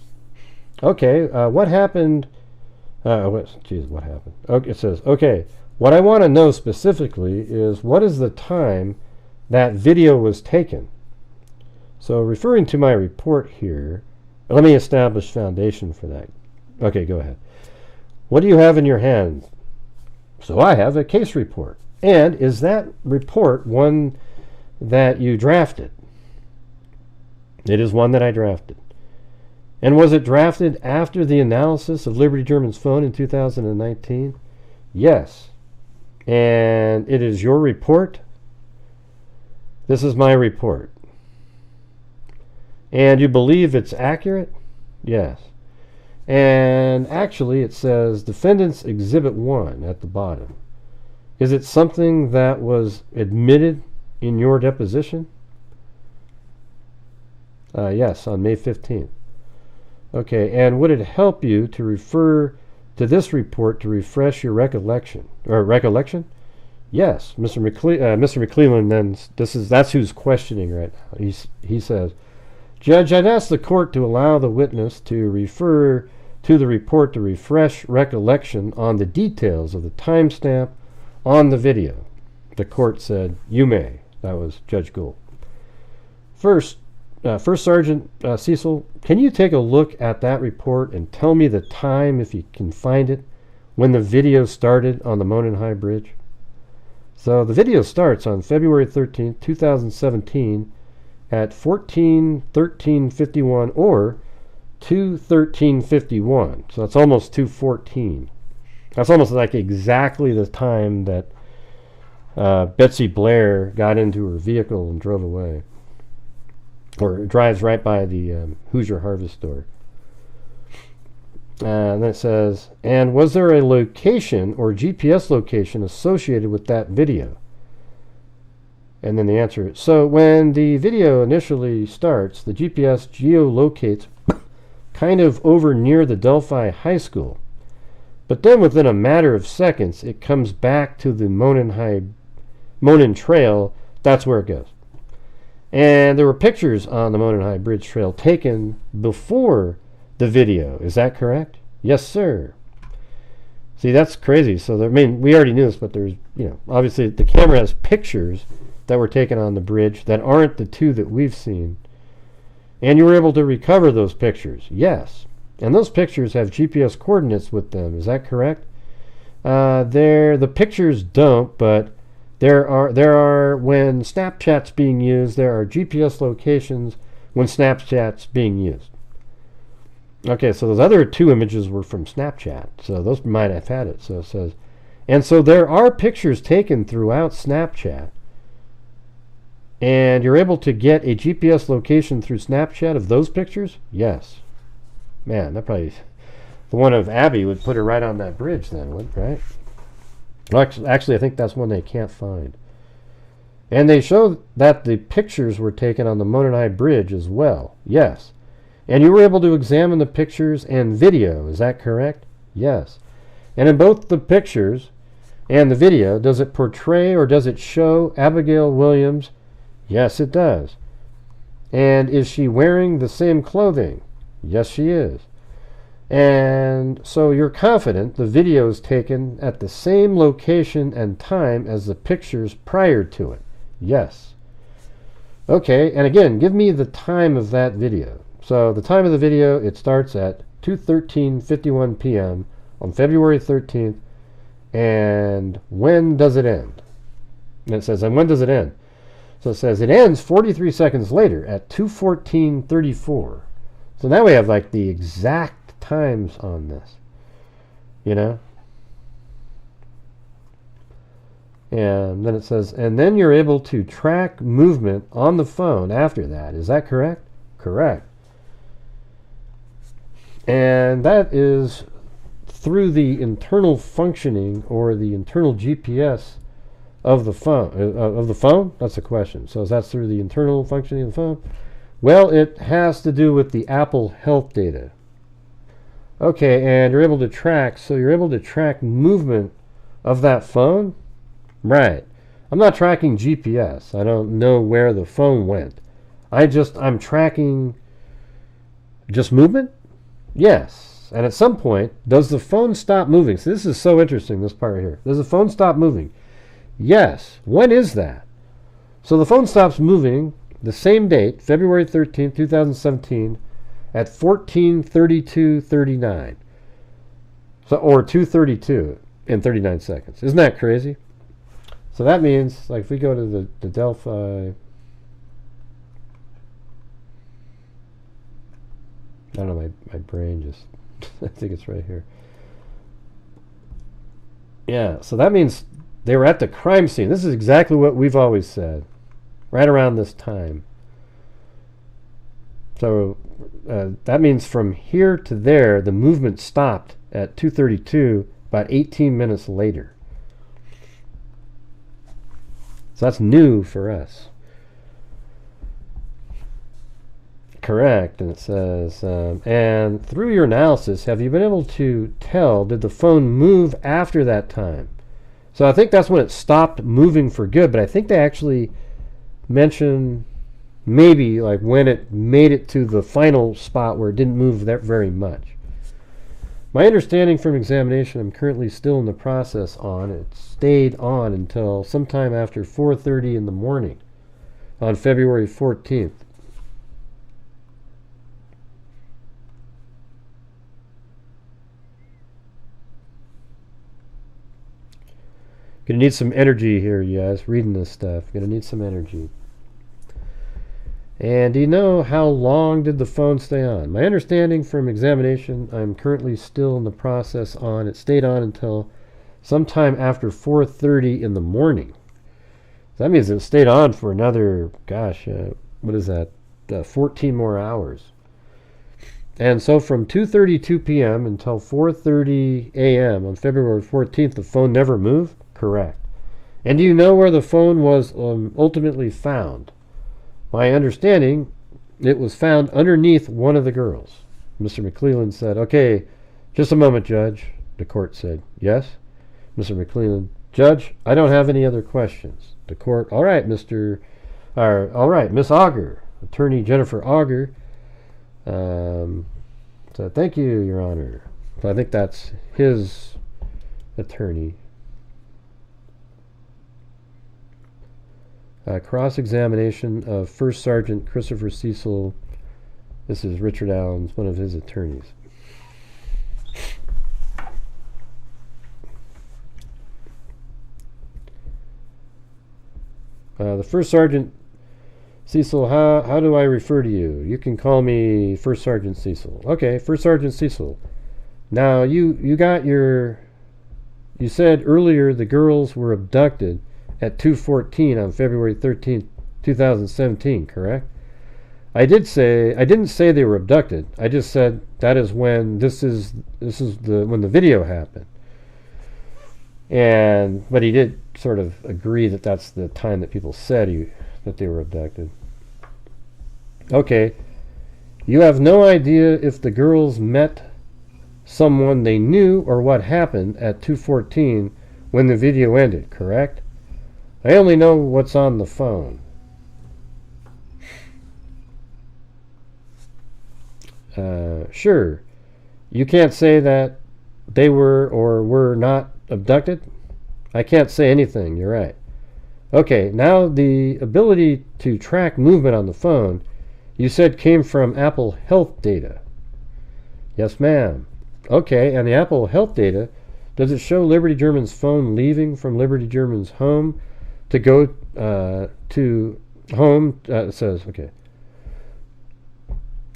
Okay, what happened? What happened? Okay, it says, okay, what I want to know specifically is what is the time that video was taken? So referring to my report here, let me establish foundation for that. Okay, go ahead. What do you have in your hand? So I have a case report. And is that report one that you drafted? It is one that I drafted. And was it drafted after the analysis of Liberty German's phone in 2019? Yes. And it is your report? This is my report. And you believe it's accurate? Yes. And actually it says Defendant's Exhibit 1 at the bottom. Is it something that was admitted in your deposition? Yes, on May 15th. Okay, and would it help you to refer to this report to refresh your recollection? Or recollection? Yes, Mr. McClelland then, that's who's questioning right now. He says, Judge, I'd ask the court to allow the witness to refer to the report to refresh recollection on the details of the timestamp on the video. The court said, you may. That was Judge Gould. First Sergeant Cecil, can you take a look at that report and tell me the time, if you can find it, when the video started on the Monon High Bridge? So the video starts on February 13th, 2017 at 14:13:51 or 2:13:51. So it's almost 2:14. That's almost like exactly the time that Betsy Blair got into her vehicle and drove away. Or drives right by the Hoosier Harvest store. And then it says, and was there a location or GPS location associated with that video? And then the answer is, so when the video initially starts, the GPS geolocates kind of over near the Delphi High School. But then within a matter of seconds, it comes back to the Monon Trail. That's where it goes. And there were pictures on the Monon High Bridge Trail taken before the video. Is that correct? Yes, sir. See, that's crazy. So, we already knew this, but there's, obviously the camera has pictures that were taken on the bridge that aren't the two that we've seen. And you were able to recover those pictures. Yes. And those pictures have GPS coordinates with them. Is that correct? The pictures don't, but there are when Snapchat's being used, there are GPS locations when Snapchat's being used. Okay, so those other two images were from Snapchat, so those might have had it. So it says, and so there are pictures taken throughout Snapchat, and you're able to get a GPS location through Snapchat of those pictures? Yes. Man, that probably, the one of Abby would put her right on that bridge then, right? Actually, I think that's one they can't find. And they show that the pictures were taken on the Monon High Bridge as well. Yes. And you were able to examine the pictures and video. Is that correct? Yes. And in both the pictures and the video, does it portray or does it show Abigail Williams? Yes, it does. And is she wearing the same clothing? Yes, she is. And so you're confident the video is taken at the same location and time as the pictures prior to it? Yes. Okay, and again, give me the time of that video. So the time of the video, it starts at 2:13:51 p.m. on February 13th. And when does it end? And it says, and when does it end? So it says it ends 43 seconds later at 2:14:34. So now we have like the exact times on this, and then it says, and then you're able to track movement on the phone after that. Is that correct? Correct. And that is through the internal functioning or the internal GPS of the phone. That's the question. So that's through the internal functioning of the phone. Well, it has to do with the Apple Health data. Okay, and you're able to track, so you're able to track movement of that phone? Right. I'm not tracking GPS. I don't know where the phone went. I'm tracking just movement? Yes. And at some point, does the phone stop moving? So this is so interesting, this part right here. Does the phone stop moving? Yes. When is that? So the phone stops moving the same date, February 13th, 2017, at 14:32:39. So, or 2:32 in 39 seconds. Isn't that crazy? So that means, like, if we go to the Delphi, I don't know, my brain just, I think it's right here. Yeah, so that means they were at the crime scene. This is exactly what we've always said, right around this time. So that means from here to there, the movement stopped at 2:32, about 18 minutes later. So that's new for us. Correct, and it says, and through your analysis, have you been able to tell, did the phone move after that time? So I think that's when it stopped moving for good, but I think they actually mention maybe like when it made it to the final spot where it didn't move that very much. My understanding from examination, I'm currently still in the process on, it stayed on until sometime after 4:30 in the morning on February 14th. Gonna need some energy here, you guys, reading this stuff. Gonna need some energy. And do you know how long did the phone stay on? My understanding from examination, I'm currently still in the process on, it stayed on until sometime after 4:30 in the morning. So that means it stayed on for another, gosh, what is that, 14 more hours. And so from 2:32 p.m. until 4:30 a.m. on February 14th, the phone never moved? Correct. And do you know where the phone was ultimately found? My understanding, it was found underneath one of the girls. Mr. McClelland said, okay, just a moment, Judge. The court said, yes. Mr. McClelland, Judge, I don't have any other questions. The court, all right, Miss Auger, Attorney Jennifer Auger, said, thank you, Your Honor. So I think that's his attorney. Cross-examination of First Sergeant Christopher Cecil. This is Richard Allen's, one of his attorneys. The First Sergeant Cecil, how do I refer to you? You can call me First Sergeant Cecil. Okay, First Sergeant Cecil. Now, you said earlier the girls were abducted at 2:14 on February 13th, 2017, correct? I didn't say they were abducted. I just said that is when when the video happened. But he did sort of agree that that's the time that people said that they were abducted. Okay. You have no idea if the girls met someone they knew or what happened at 2:14 when the video ended, correct? I only know what's on the phone. Sure. You can't say that they were or were not abducted? I can't say anything, you're right. Okay, now the ability to track movement on the phone, you said came from Apple Health data. Yes, ma'am. Okay, and the Apple Health data, does it show Liberty German's phone leaving from Liberty German's home to go to home? It says, okay.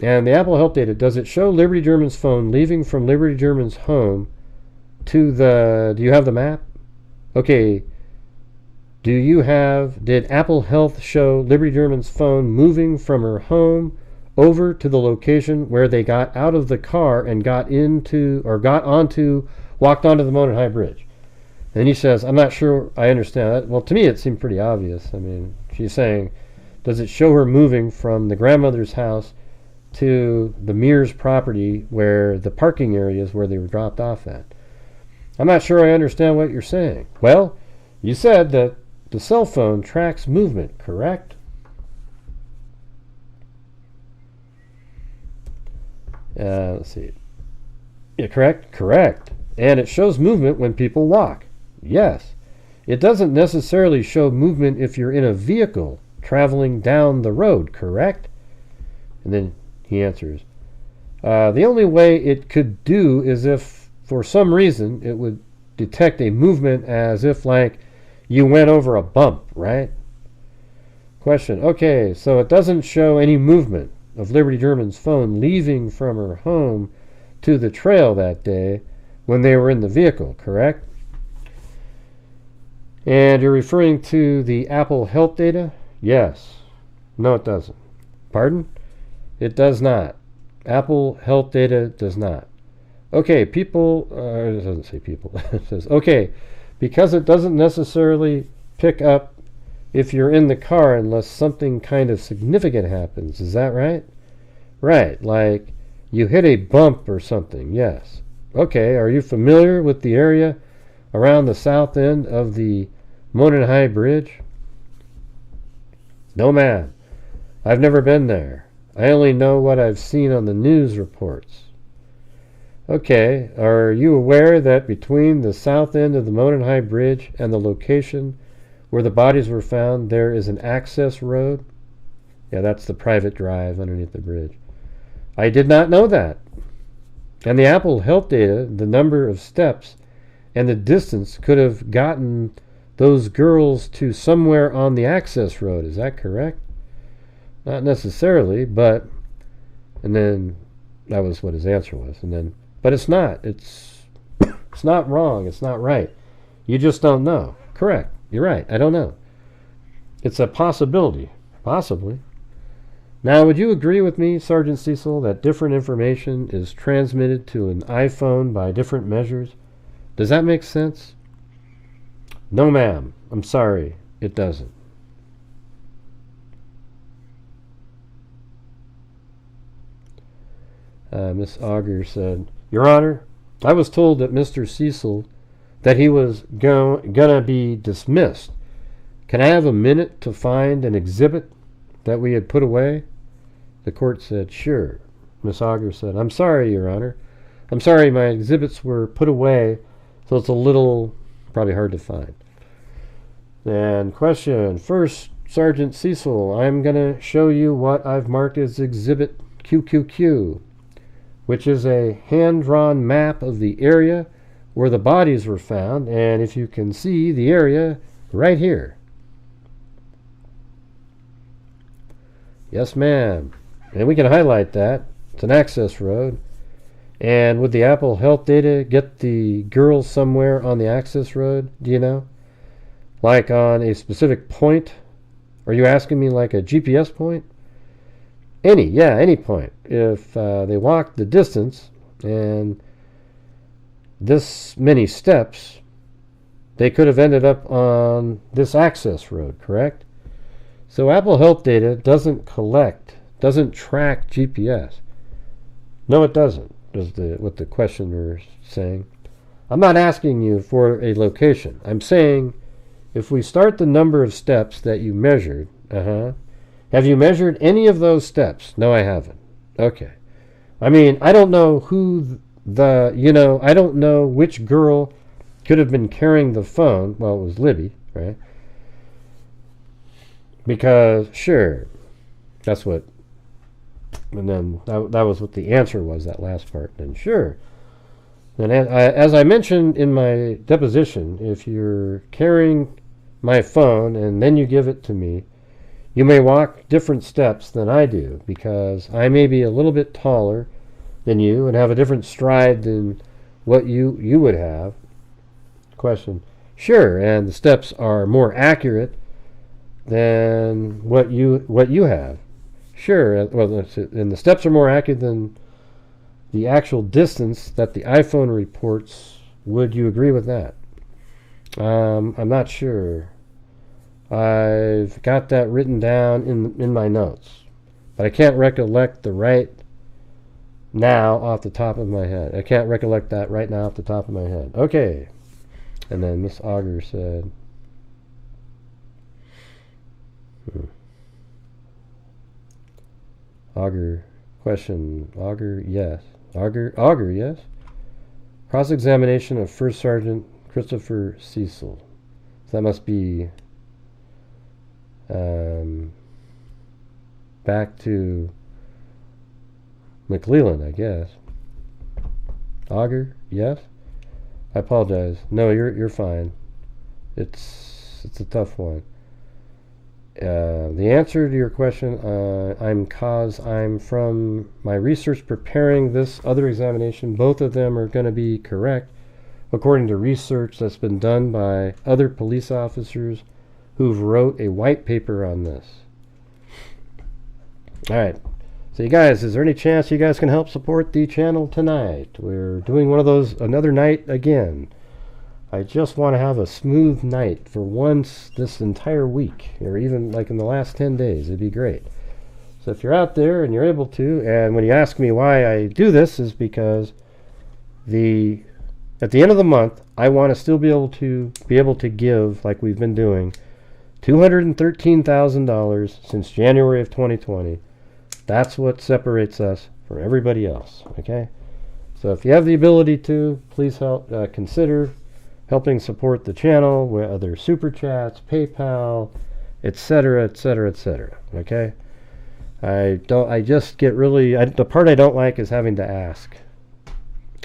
And the Apple Health data, does it show Liberty German's phone leaving from Liberty German's home to do you have the map? Okay. Did Apple Health show Liberty German's phone moving from her home over to the location where they got out of the car and walked onto the Monon High Bridge? And he says, I'm not sure I understand that. Well, to me it seemed pretty obvious. I mean, she's saying, does it show her moving from the grandmother's house to the Mears property where the parking area is where they were dropped off at? I'm not sure I understand what you're saying. Well, you said that the cell phone tracks movement, correct? Let's see. Yeah, correct? Correct. And it shows movement when people walk. Yes. It doesn't necessarily show movement if you're in a vehicle traveling down the road, correct? And then he answers, the only way it could do is if, for some reason, it would detect a movement as if, like, You went over a bump, right? Question. Okay, so it doesn't show any movement of Liberty German's phone leaving from her home to the trail that day when they were in the vehicle, correct? And you're referring to the Apple health data? Yes. No, it doesn't. Pardon? It does not. Apple health data does not. Okay, people, it doesn't say people. It says, okay, because it doesn't necessarily pick up if you're in the car unless something kind of significant happens. Is that right? Right, like you hit a bump or something, yes. Okay, are you familiar with the area around the south end of the Monenhai Bridge? No, ma'am. I've never been there. I only know what I've seen on the news reports. Okay, are you aware that between the south end of the Monenhai Bridge and the location where the bodies were found, there is an access road? Yeah, that's the private drive underneath the bridge. I did not know that. And the Apple health data, the number of steps and the distance could have gotten those girls to somewhere on the access road. Is that correct? Not necessarily, but, and then that was what his answer was. And then, but it's not. It's not wrong. It's not right. You just don't know. Correct. You're right. I don't know. It's a possibility. Possibly. Now, would you agree with me, Sergeant Cecil, that different information is transmitted to an iPhone by different measures? Does that make sense? No, ma'am. I'm sorry. It doesn't. Miss Auger said, Your Honor, I was told that Mr. Cecil, that he was gonna be dismissed. Can I have a minute to find an exhibit that we had put away? The court said, sure. Miss Auger said, I'm sorry, Your Honor. I'm sorry, my exhibits were put away, so it's a little, probably hard to find. And question, first, Sergeant Cecil, I'm going to show you what I've marked as Exhibit QQQ, which is a hand-drawn map of the area where the bodies were found, and if you can see the area right here. Yes, ma'am. And we can highlight that. It's an access road. And would the Apple health data get the girls somewhere on the access road? Do you know? Like on a specific point? Are you asking me like a GPS point? Any point. If they walked the distance and this many steps, they could have ended up on this access road, correct? So Apple health data doesn't track GPS. No, it doesn't, is what the questioner is saying. I'm not asking you for a location. I'm saying if we start the number of steps that you measured, have you measured any of those steps? No, I haven't. Okay. I mean, I don't know who I don't know which girl could have been carrying the phone. Well, it was Libby, right? Because, sure, that's what, and then that was what the answer was, that last part. And sure. And as I mentioned in my deposition, if you're carrying my phone and then you give it to me, you may walk different steps than I do, because I may be a little bit taller than you and have a different stride than what you would have. Question. Sure, and the steps are more accurate than what you have. Sure, well, and the steps are more accurate than the actual distance that the iPhone reports. Would you agree with that? I'm not sure. I've got that written down in my notes, but I can't recollect the right now off the top of my head. I can't recollect that right now off the top of my head. Okay. And then Miss Auger said, Auger, question, Auger, yes. Auger, yes. Cross-examination of First Sergeant Christopher Cecil. So that must be back to McClellan, I guess. Auger, yes. I apologize. No, you're fine. It's Yes, it's a tough one. The answer to your question, I'm from my research preparing this other examination. Both of them are going to be correct according to research that's been done by other police officers who've wrote a white paper on this. All right. So you guys, is there any chance you guys can help support the channel tonight? We're doing one of those another night again. I just want to have a smooth night for once this entire week, or even like in the last 10 days. It'd be great. So if you're out there and you're able to, and when you ask me why I do this, is because at the end of the month, I want to still be able to give, like we've been doing, $213,000 since January of 2020. That's what separates us from everybody else. Okay. So if you have the ability to, please help consider helping support the channel with other super chats, PayPal, etc., etc., etc. Okay. I just get really, the part I don't like is having to ask.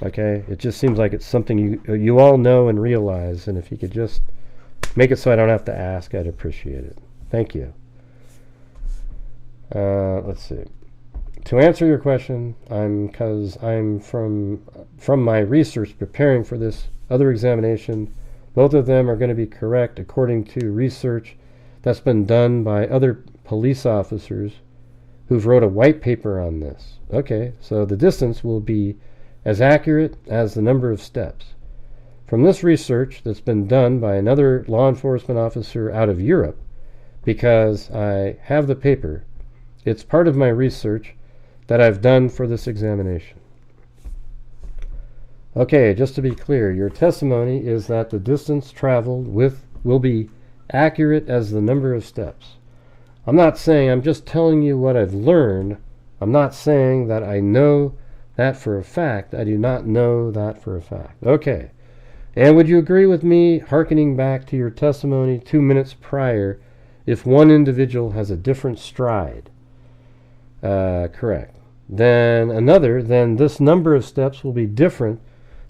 Okay. It just seems like it's something you all know and realize, and if you could just make it so I don't have to ask, I'd appreciate it. Thank you. Let's see. To answer your question, because I'm from my research preparing for this other examination, both of them are going to be correct according to research that's been done by other police officers who've wrote a white paper on this. Okay, so the distance will be as accurate as the number of steps. From this research that's been done by another law enforcement officer out of Europe, because I have the paper, it's part of my research that I've done for this examination. Okay, just to be clear, your testimony is that the distance traveled will be accurate as the number of steps. I'm not saying, I'm just telling you what I've learned. I'm not saying that I know that for a fact. I do not know that for a fact. Okay. And would you agree with me, hearkening back to your testimony 2 minutes prior, if one individual has a different stride? Correct. Then this number of steps will be different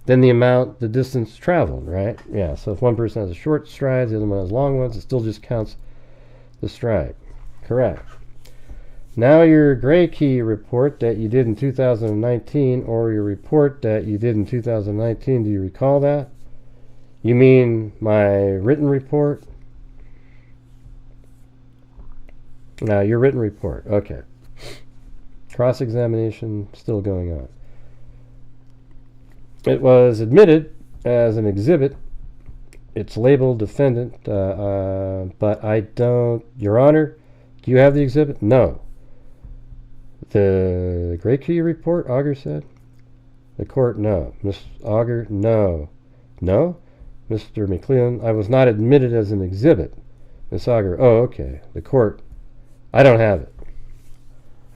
than the distance traveled, right? Yeah, so if one person has a short stride, the other one has long ones, it still just counts the stride. Correct. Now your gray key report that you did in 2019, or your report that you did in 2019, do you recall that? You mean my written report? No, your written report. Okay. Cross-examination still going on. It was admitted as an exhibit. It's labeled defendant, but I don't... Your Honor, do you have the exhibit? No. The Gray Key report, Auger said? The court, no. Miss Auger, no. No? Mr. McLean, I was not admitted as an exhibit. Miss Auger, oh, okay. The court, I don't have it.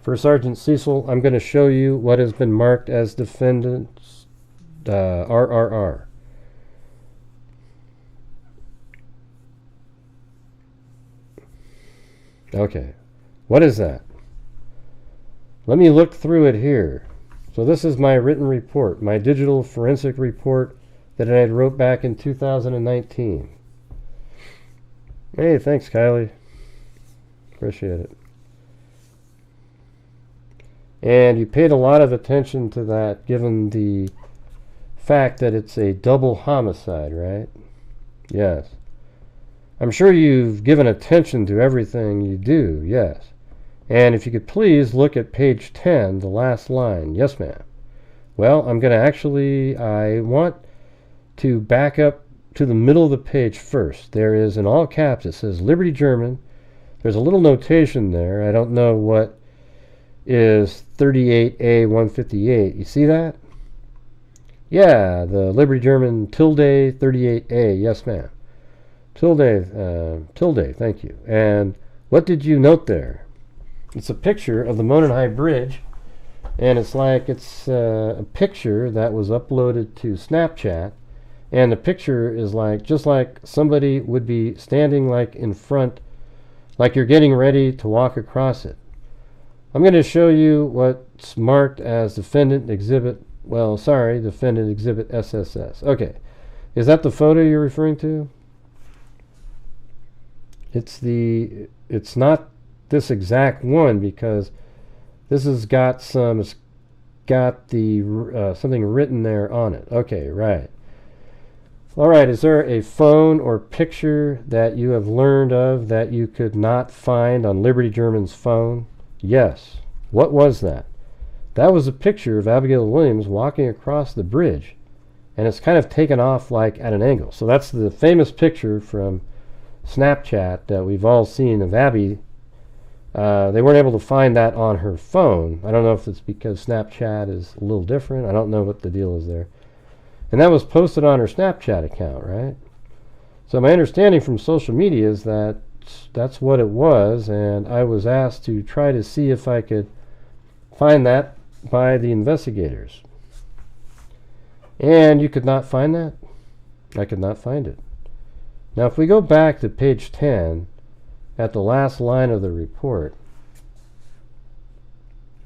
For Sergeant Cecil, I'm going to show you what has been marked as defendant's RRR. Okay. What is that? Let me look through it here. So this is my written report, my digital forensic report that I had wrote back in 2019. Hey, thanks, Kylie. Appreciate it. And you paid a lot of attention to that, given the fact that it's a double homicide, right? Yes. I'm sure you've given attention to everything you do, yes. And if you could please look at page 10, the last line. Yes, ma'am. Well, I'm going to I want to back up to the middle of the page first. There is, in all caps, it says Liberty German. There's a little notation there. I don't know what is 38A158. You see that? Yeah, the Liberty German tilde 38A. Yes, ma'am. Tilde, thank you. And what did you note there? It's a picture of the Monenhigh Bridge, and it's a picture that was uploaded to Snapchat, and the picture is just like somebody would be standing in front, like you're getting ready to walk across it. I'm going to show you what's marked as defendant exhibit SSS. Okay. Is that the photo you're referring to? it's not this exact one, because this has got something written there on it. Okay, right. All right, is there a phone or picture that you have learned of that you could not find on Liberty German's phone? Yes. What was that? That was a picture of Abigail Williams walking across the bridge, and it's kind of taken off like at an angle. So that's the famous picture from Snapchat that we've all seen of Abby. They weren't able to find that on her phone. I don't know if it's because Snapchat is a little different. I don't know what the deal is there. And that was posted on her Snapchat account, right? So my understanding from social media is that that's what it was, and I was asked to try to see if I could find that by the investigators. And you could not find that? I could not find it. Now if we go back to page 10, at the last line of the report,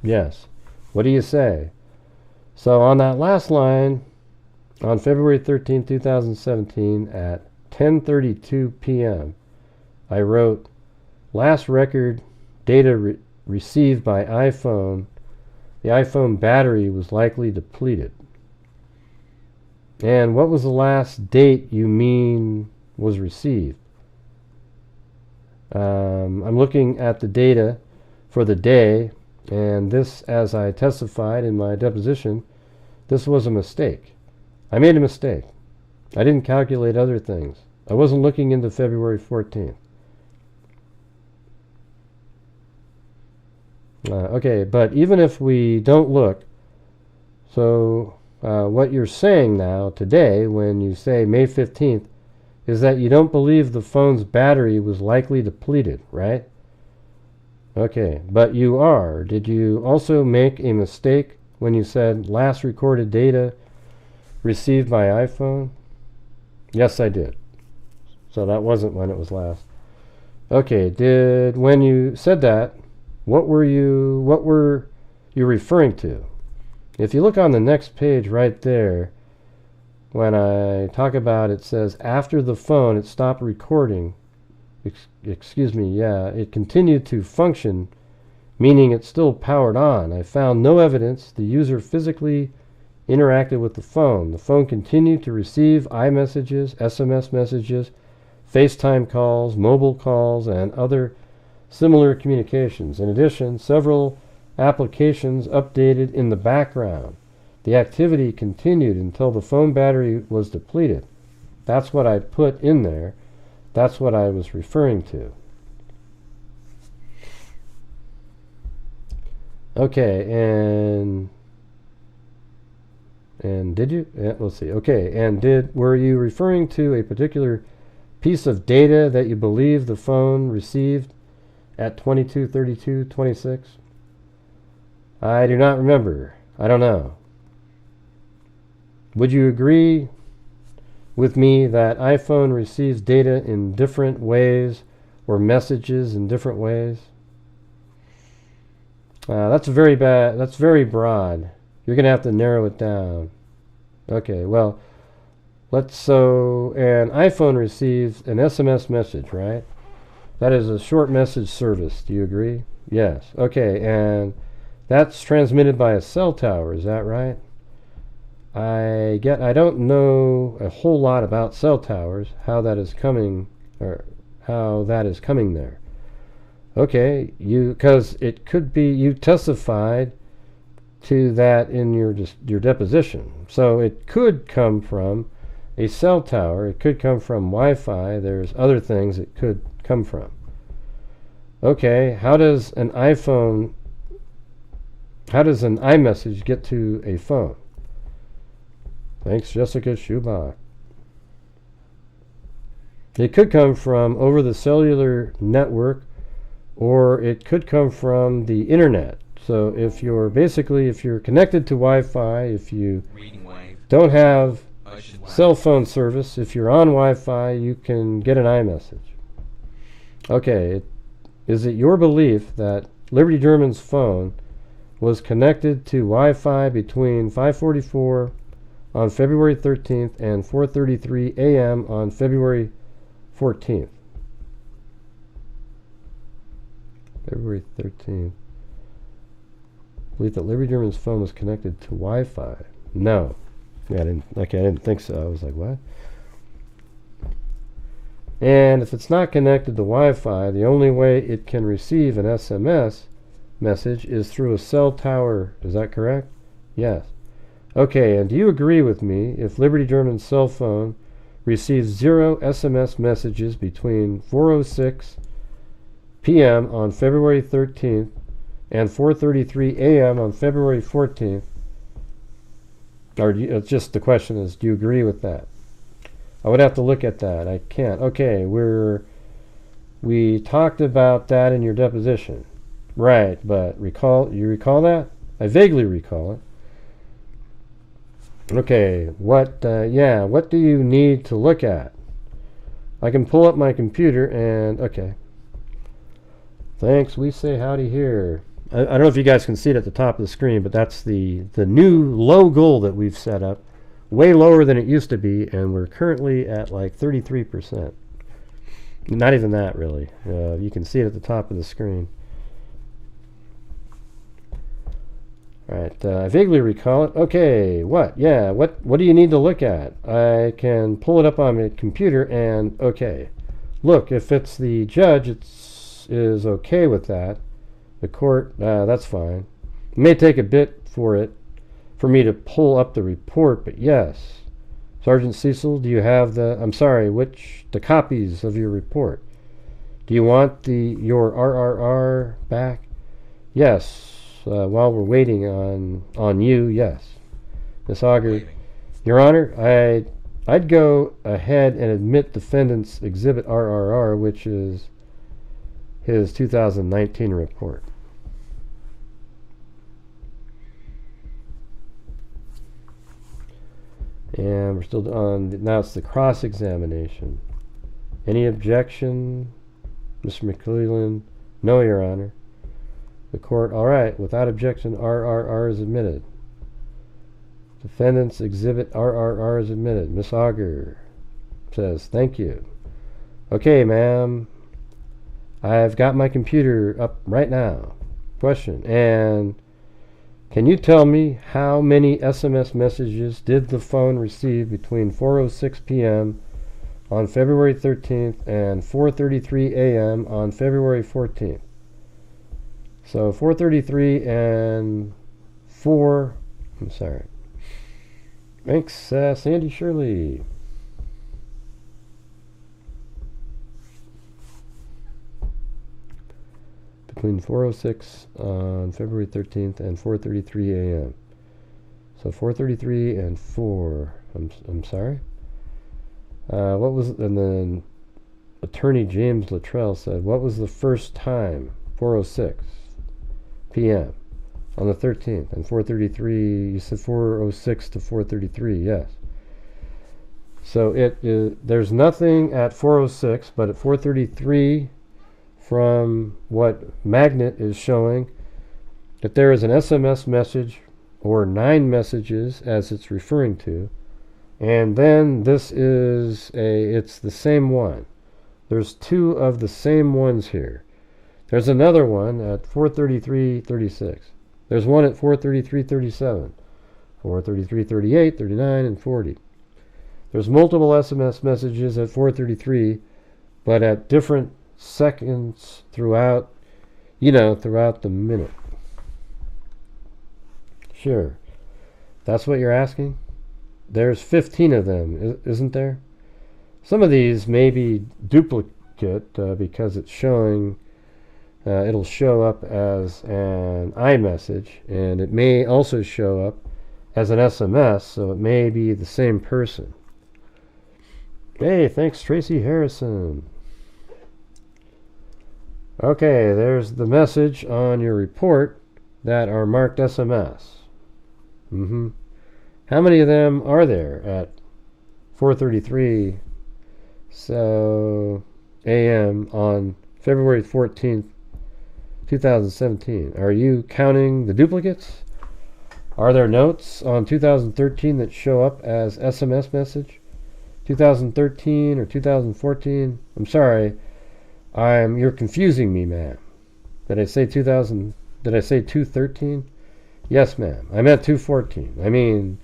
yes, what do you say? So on that last line, on February 13, 2017, at 10:32 p.m., I wrote, last record data received by iPhone, the iPhone battery was likely depleted. And what was the last date you mean was received? I'm looking at the data for the day, and this, as I testified in my deposition, this was a mistake. I made a mistake. I didn't calculate other things. I wasn't looking into February 14th. Okay, but even if we don't look, so what you're saying now today when you say May 15th is that you don't believe the phone's battery was likely depleted, right? Okay, but you are. Did you also make a mistake when you said last recorded data received by iPhone? Yes, I did. So that wasn't when it was last. Okay, when you said that, what were you referring to? If you look on the next page right there, when I talk about it says after the phone it stopped recording, excuse me, yeah, it continued to function, meaning it's still powered on. I found no evidence the user physically interacted with the phone. The phone continued to receive iMessages, SMS messages, FaceTime calls, mobile calls, and other similar communications. In addition, several applications updated in the background. The activity continued until the phone battery was depleted. That's what I put in there. That's what I was referring to. Okay, and did you? Let's see. Okay, and were you referring to a particular piece of data that you believe the phone received at 22:32:26? I do not remember. I don't know. Would you agree with me that iPhone receives data in different ways or messages in different ways? That's very bad. That's very broad. You're going to have to narrow it down. Okay, well, an iPhone receives an SMS message, right? That is a short message service. Do you agree? Yes. Okay, and that's transmitted by a cell tower, is that right? I don't know a whole lot about cell towers, how that is coming there. Okay, because it could be you testified to that in your deposition. So it could come from a cell tower, it could come from Wi-Fi, there's other things it could come from. Okay, how does an iMessage get to a phone? Thanks, Jessica Schubach. It could come from over the cellular network, or it could come from the internet. So if you're connected to Wi-Fi, if you don't have cell phone service, if you're on Wi-Fi, you can get an iMessage. Okay, is it your belief that Liberty German's phone was connected to Wi-Fi between 5:44 on February 13th and 4:33 a.m. on February 14th? February 13th. Believe that Liberty German's phone was connected to Wi-Fi. No. Yeah, I didn't think so. I was like, what? And if it's not connected to Wi-Fi, the only way it can receive an SMS message is through a cell tower. Is that correct? Yes. Okay, and do you agree with me if Liberty German's cell phone receives 0 SMS messages between 4:06 p.m. on February 13th and 4:33 a.m. on February 14th? Or just the question is, do you agree with that? I would have to look at that. I can't. Okay, we talked about that in your deposition. Right, but you recall that? I vaguely recall it. Okay, what do you need to look at? I can pull up my computer and, okay. Thanks, we say howdy here. I don't know if you guys can see it at the top of the screen, but that's the new low goal that we've set up. Way lower than it used to be, and we're currently at like 33%. Not even that, really. You can see it at the top of the screen. Alright, I vaguely recall it. Okay, what? Yeah, what do you need to look at? I can pull it up on my computer and, okay. Look, if it's the judge, is okay with that. The court, that's fine. It may take a bit for me to pull up the report, but yes. Sergeant Cecil, do you have the copies of your report? Do you want your RRR back? Yes. While we're waiting on you, yes. Miss Auger, Your Honor, I'd go ahead and admit defendant's exhibit RRR, which is his 2019 report. And we're still on, now it's the cross-examination. Any objection, Mr. McClellan? No, Your Honor. The court, all right, without objection, RRR is admitted. Defendant's exhibit RRR is admitted. Miss Auger says, thank you. Okay, ma'am. I've got my computer up right now. Question, and can you tell me how many SMS messages did the phone receive between 4:06 p.m. on February 13th and 4:33 a.m. on February 14th? So 4:33 and 4. I'm sorry. Thanks, Sandy Shirley. Between 4:06 on February 13th and 4:33 a.m. So 4:33 and 4. I'm sorry. What was, and then Attorney James Luttrell said, what was the first time? 4:06 p.m. on the 13th, and 4:33. You said 4:06 to 4:33. Yes. So there's nothing at 4:06, but at 4:33. From what Magnet is showing, that there is an SMS message, or 9 messages as it's referring to, and then this is it's the same one. There's 2 of the same ones here. There's another one at 4:33:36. There's one at 4:33:37, 4:33:38, 39, and 40. There's multiple SMS messages at 4:33, but at different seconds throughout the minute. Sure. That's what you're asking? There's 15 of them, isn't there? Some of these may be duplicate because it's showing, it'll show up as an iMessage, and it may also show up as an SMS, so it may be the same person. Hey, thanks, Tracy Harrison. Okay, there's the message on your report that are marked SMS. How many of them are there at 4:33 a.m. on February 14th, 2017? Are you counting the duplicates? Are there notes on 2013 that show up as SMS message? 2013 or 2014? I'm sorry. You're confusing me, man. Did I say 2000? Did I say 213? Yes, ma'am. I meant 214. I mean,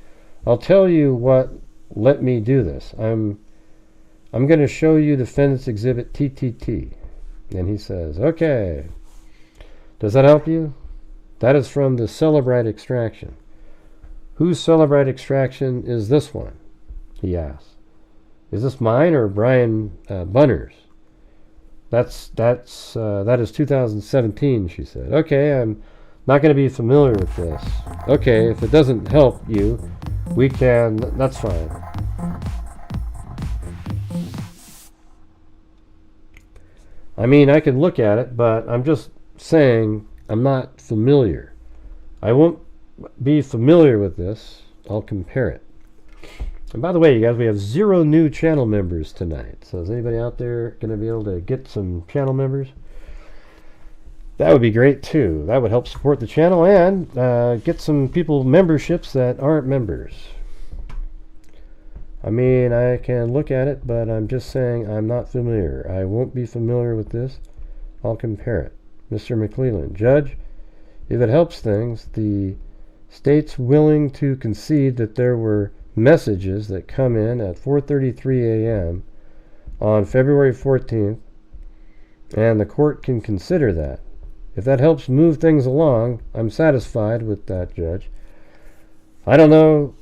I'll tell you what let me do this. I'm going to show you Defendant's Exhibit TTT. And he says, okay. Does that help you? That is from the Celebrite extraction. Whose Celebrite extraction is this one? He asks. Is this mine or Brian Bunner's? That is 2017, she said. Okay, I'm not going to be familiar with this. Okay, if it doesn't help you, we can, that's fine. I mean, I can look at it, but I'm just saying I'm not familiar. I won't be familiar with this. I'll compare it. And by the way, you guys, we have 0 new channel members tonight. So is anybody out there going to be able to get some channel members? That would be great too. That would help support the channel and get some people memberships that aren't members. I mean, I can look at it, but I'm just saying I'm not familiar. I won't be familiar with this. I'll compare it. Mr. McClelland, Judge, if it helps things, the state's willing to concede that there were messages that come in at 4:33 a.m. on February 14th, and the court can consider that. If that helps move things along, I'm satisfied with that, Judge. I don't know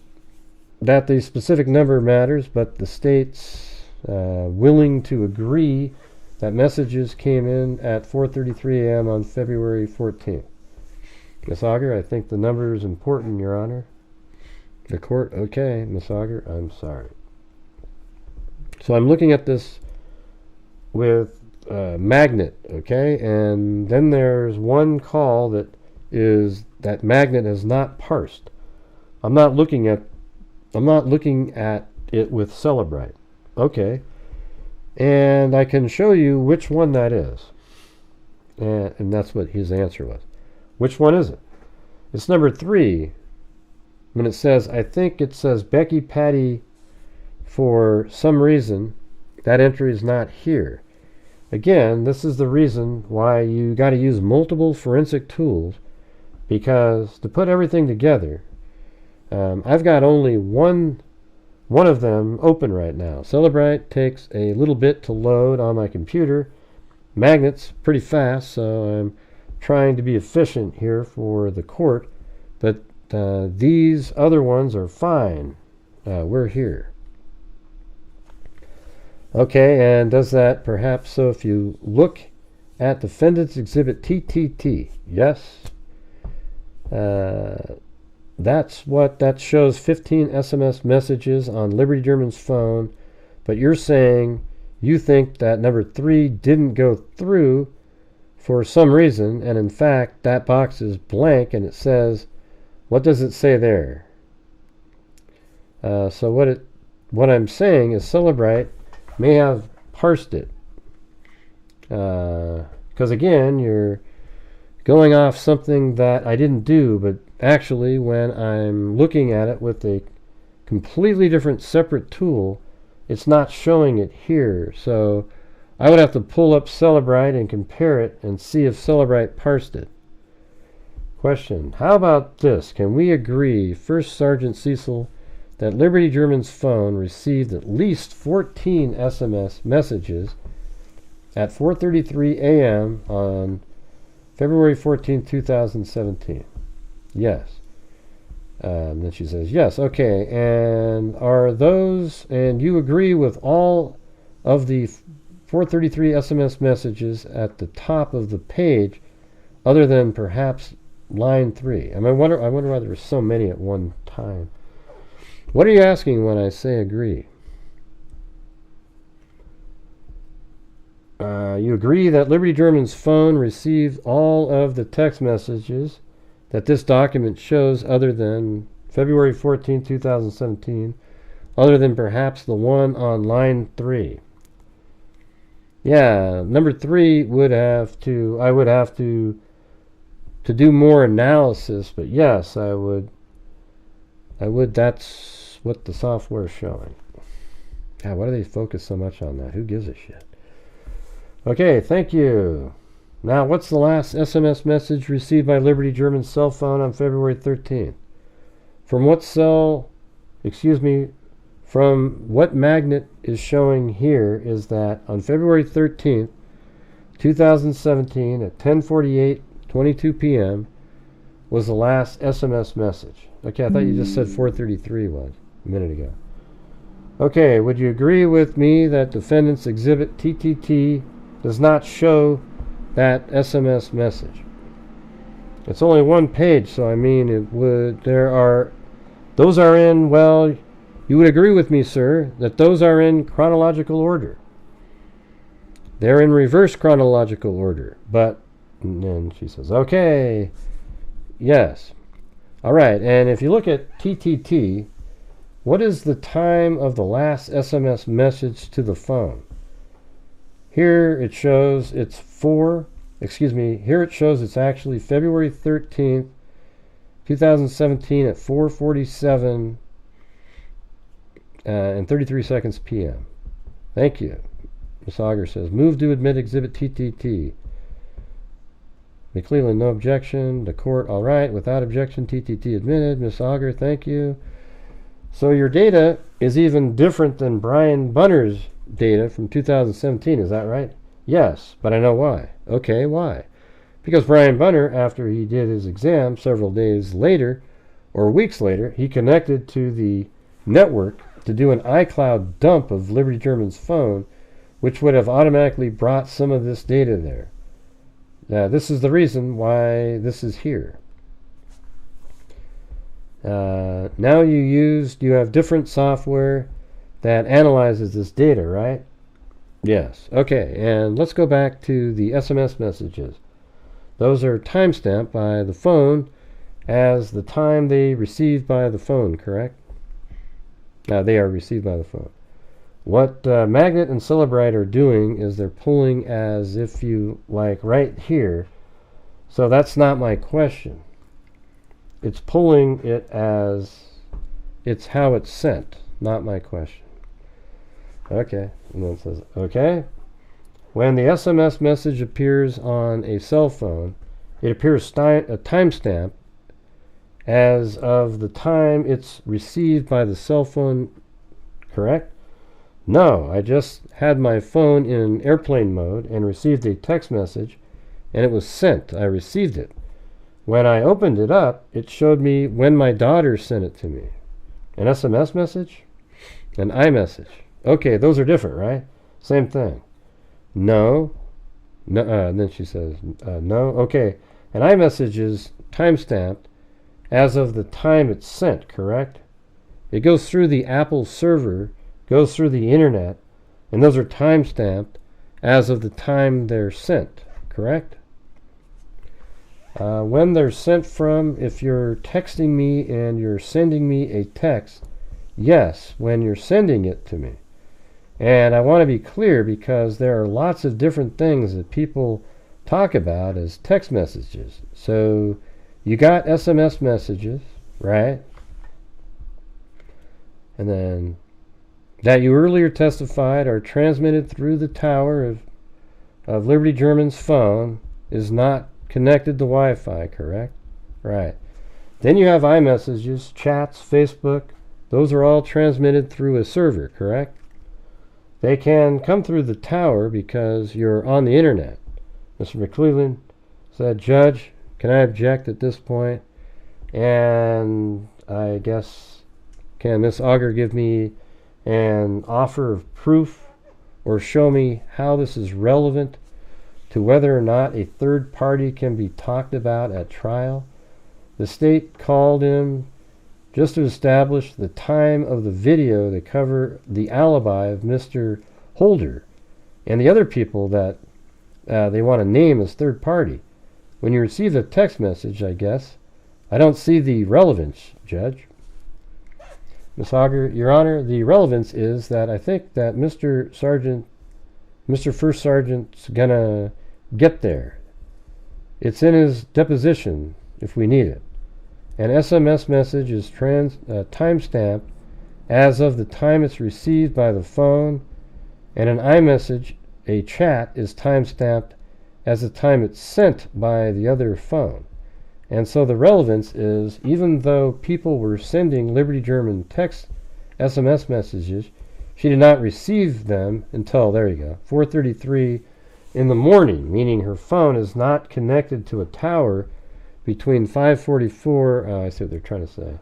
that the specific number matters, but the state's willing to agree that messages came in at 4:33 a.m. on February 14th. Ms. Auger, I think the number is important, Your Honor. The court, okay, Ms. Auger, I'm sorry. So I'm looking at this with magnet, okay, and then there's one call that is that magnet is not parsed. I'm not looking at it with Celebrite, okay, and I can show you which one that is, and that's what his answer was. Which one is it? It's number 3. When it says, I think it says Becky Patty for some reason, that entry is not here. Again, this is the reason why you got to use multiple forensic tools, because to put everything together, I've got only one of them open right now. Celebrite takes a little bit to load on my computer. Magnet's pretty fast, so I'm trying to be efficient here for the court, but these other ones are fine. We're here. Okay, and does that perhaps, so if you look at Defendant's Exhibit TTT, yes, that's what that shows, 15 SMS messages on Liberty German's phone, but you're saying you think that number 3 didn't go through for some reason, and in fact that box is blank and it says, what does it say there? So what I'm saying is Celebrite may have parsed it, because again you're going off something that I didn't do, but actually when I'm looking at it with a completely different separate tool, it's not showing it here. So I would have to pull up Celebrite and compare it and see if Celebrite parsed it. Question, how about this? Can we agree, First Sergeant Cecil, that Liberty German's phone received at least 14 SMS messages at 4:33 a.m. on February 14, 2017? Yes. Then she says, yes, okay. And are those, and you agree with all of the 4:33 SMS messages at the top of the page, other than perhaps line 3? I wonder why there were so many at one time. What are you asking when I say agree? You agree that Liberty German's phone received all of the text messages that this document shows other than February 14, 2017, other than perhaps the one on line 3. Yeah, number 3 would have to, I would have to do more analysis, but yes, I would, that's what the software is showing. God, why do they focus so much on that? Who gives a shit? Okay, thank you. Now, what's the last SMS message received by Liberty German's cell phone on February 13th? From what magnet is showing here is that on February 13th, 2017 at 10:48:22 p.m. was the last SMS message. Okay, I thought you just said 4:33 was a minute ago. Okay, would you agree with me that defendant's exhibit TTT does not show that SMS message? It's only one page, so I mean those are in, well, you would agree with me, sir, that those are in chronological order. They're in reverse chronological order, but, and then she says, okay, yes. All right, and if you look at TTT, what is the time of the last SMS message to the phone? Here it shows it's actually February 13th, 2017 at 4:47 and 33 seconds p.m. Thank you. Ms. Auger says, move to admit exhibit TTT. McClellan, no objection. The court, all right. Without objection, TTT admitted. Ms. Auger, thank you. So your data is even different than Brian Bunner's data from 2017, is that right? Yes, but I know why. Okay, why? Because Brian Bunner, after he did his exam several days later, or weeks later, he connected to the network to do an iCloud dump of Liberty German's phone, which would have automatically brought some of this data there. Now, this is the reason why this is here. Now you have different software that analyzes this data, right? Yes. Okay, and let's go back to the SMS messages. Those are timestamped by the phone as the time they received by the phone, correct? They are received by the phone. What Magnet and Celebrite are doing is they're pulling as if you, like right here. So that's not my question. It's pulling it as it's how it's sent, not my question. Okay, and then it says, okay. When the SMS message appears on a cell phone, it appears a timestamp as of the time it's received by the cell phone, correct? No, I just had my phone in airplane mode and received a text message, and it was sent. I received it. When I opened it up, it showed me when my daughter sent it to me. An SMS message? An iMessage. Okay, those are different, right? Same thing. No. And then she says, no. Okay, an iMessage is timestamped as of the time it's sent, correct? It goes through the Apple server, goes through the internet, and those are timestamped as of the time they're sent, correct? When they're sent from, if you're texting me and you're sending me a text, yes, when you're sending it to me. And I want to be clear because there are lots of different things that people talk about as text messages. So you got SMS messages, right? And then that you earlier testified are transmitted through the tower of Liberty German's phone is not connected to Wi-Fi, correct? Right. Then you have iMessages, chats, Facebook. Those are all transmitted through a server, correct? They can come through the tower because you're on the internet. Mr. McClellan said, Judge, can I object at this point? And I guess, can Ms. Auger give me an offer of proof or show me how this is relevant to whether or not a third party can be talked about at trial? The state called him just to establish the time of the video to cover the alibi of Mr. Holder and the other people that they want to name as third party. When you receive a text message, I guess, I don't see the relevance, Judge. Ms. Auger, Your Honor, the relevance is that I think that Mr. First Sergeant's gonna get there. It's in his deposition if we need it. An SMS message is timestamped as of the time it's received by the phone, and an iMessage, a chat, is timestamped as the time it's sent by the other phone. And so the relevance is, even though people were sending Liberty German text SMS messages, she did not receive them until, there you go, 4:33 in the morning, meaning her phone is not connected to a tower between 5:44, I see what they're trying to say.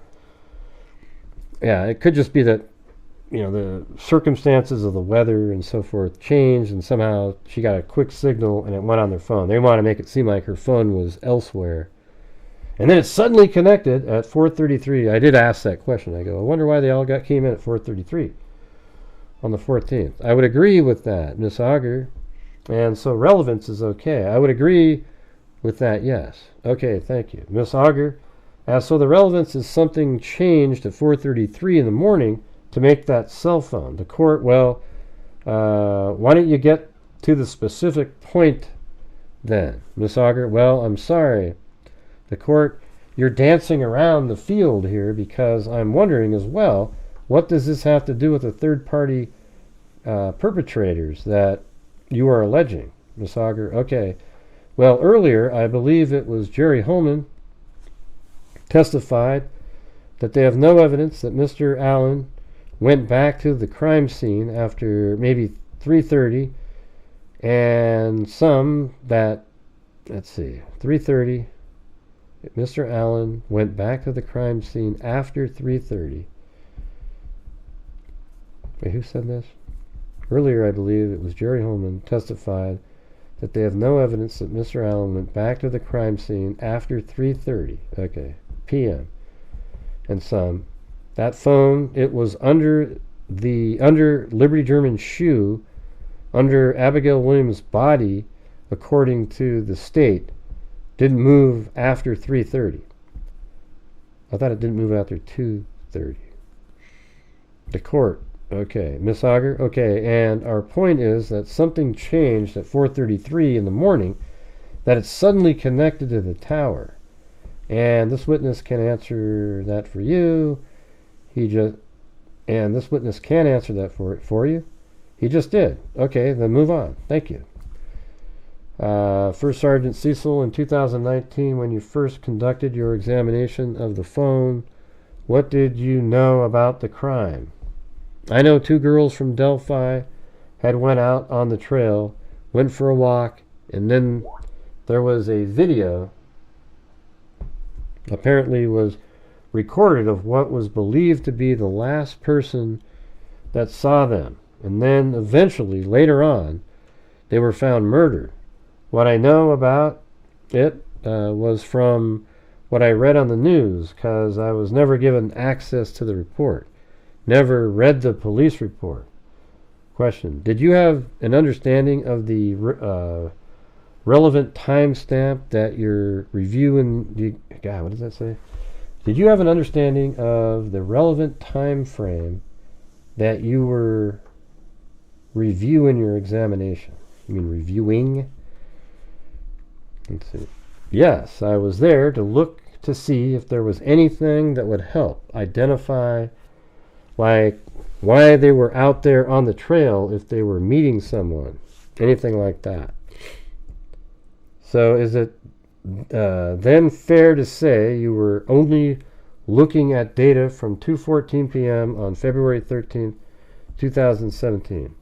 Yeah, it could just be that, you know, the circumstances of the weather and so forth changed, and somehow she got a quick signal and it went on their phone. They want to make it seem like her phone was elsewhere. And then it suddenly connected at 4:33. I did ask that question. I go, I wonder why they all came in at 4:33 on the 14th. I would agree with that, Miss Auger. And so relevance is okay. I would agree with that, yes. Okay, thank you. Miss Auger, so the relevance is something changed at 4:33 in the morning to make that cell phone. The court, well, why don't you get to the specific point then? Miss Auger, well, I'm sorry. The court, you're dancing around the field here because I'm wondering as well, what does this have to do with the third-party perpetrators that you are alleging? Miss Auger, okay. Well, earlier, I believe it was Jerry Holman testified that they have no evidence that Mr. Allen went back to the crime scene after maybe 3:30, and some that, let's see, 3:30, Mr. Allen went back to the crime scene after 3:30. Wait, who said this? Earlier, I believe it was Jerry Holman testified that they have no evidence that Mr. Allen went back to the crime scene after 3:30, okay, p.m. And some. That phone, it was under Liberty German's shoe, under Abigail Williams' body, according to the state, didn't move after 3:30. I thought it didn't move after 2:30. The court, okay. Miss Auger, okay. And our point is that something changed at 4:33 in the morning, that it suddenly connected to the tower. And this witness can answer that for you. And this witness can answer that for you. He just did. Okay, then move on. Thank you. First Sergeant Cecil, in 2019, when you first conducted your examination of the phone, what did you know about the crime? I know 2 girls from Delphi had went out on the trail, went for a walk, and then there was a video, apparently was recorded, of what was believed to be the last person that saw them. And then eventually, later on, they were found murdered. What I know about it was from what I read on the news, because I was never given access to the report. Never read the police report. Question: did you have an understanding of the relevant timestamp that you're reviewing? God, what does that say? Did you have an understanding of the relevant time frame that you were reviewing your examination? You mean reviewing? Let's see. Yes, I was there to look to see if there was anything that would help identify, like, why they were out there on the trail, if they were meeting someone, anything like that. So is it then fair to say you were only looking at data from 2:14 p.m. on February 13th, 2017,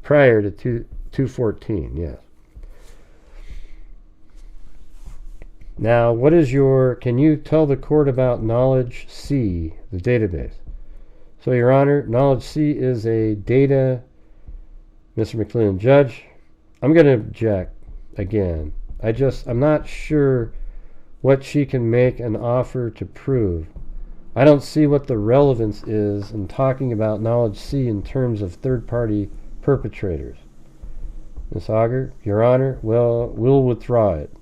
prior to 2:14, yes. Now, what is can you tell the court about Knowledge C, the database? So, Your Honor, Knowledge C is a data, Mr. McLean, Judge, I'm going to object again. I'm not sure what she can make an offer to prove. I don't see what the relevance is in talking about Knowledge C in terms of third-party perpetrators. Ms. Auger, Your Honor, well, we'll withdraw it.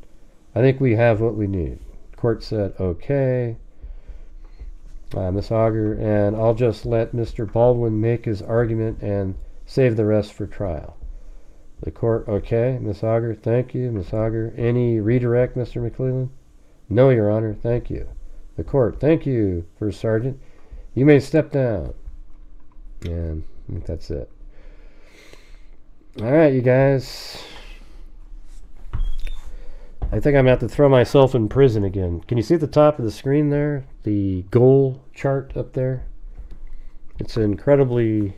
I think we have what we need. Court said, okay. Ms. Auger, and I'll just let Mr. Baldwin make his argument and save the rest for trial. The court, okay. Ms. Auger, thank you. Ms. Auger, any redirect, Mr. McClellan? No, Your Honor, thank you. The court, thank you, First Sergeant. You may step down. And I think that's it. All right, you guys. I think I'm going to have to throw myself in prison again. Can you see at the top of the screen there? The goal chart up there? It's incredibly...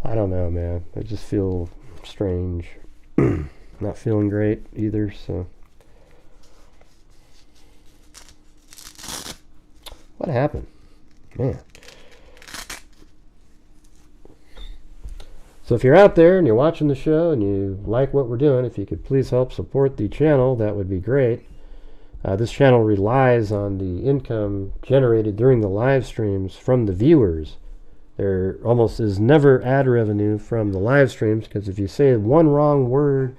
I don't know, man. I just feel strange. Not feeling great either, so... What happened? Man. So if you're out there and you're watching the show and you like what we're doing, if you could please help support the channel, that would be great. This channel relies on the income generated during the live streams from the viewers. There almost is never ad revenue from the live streams, because if you say one wrong word,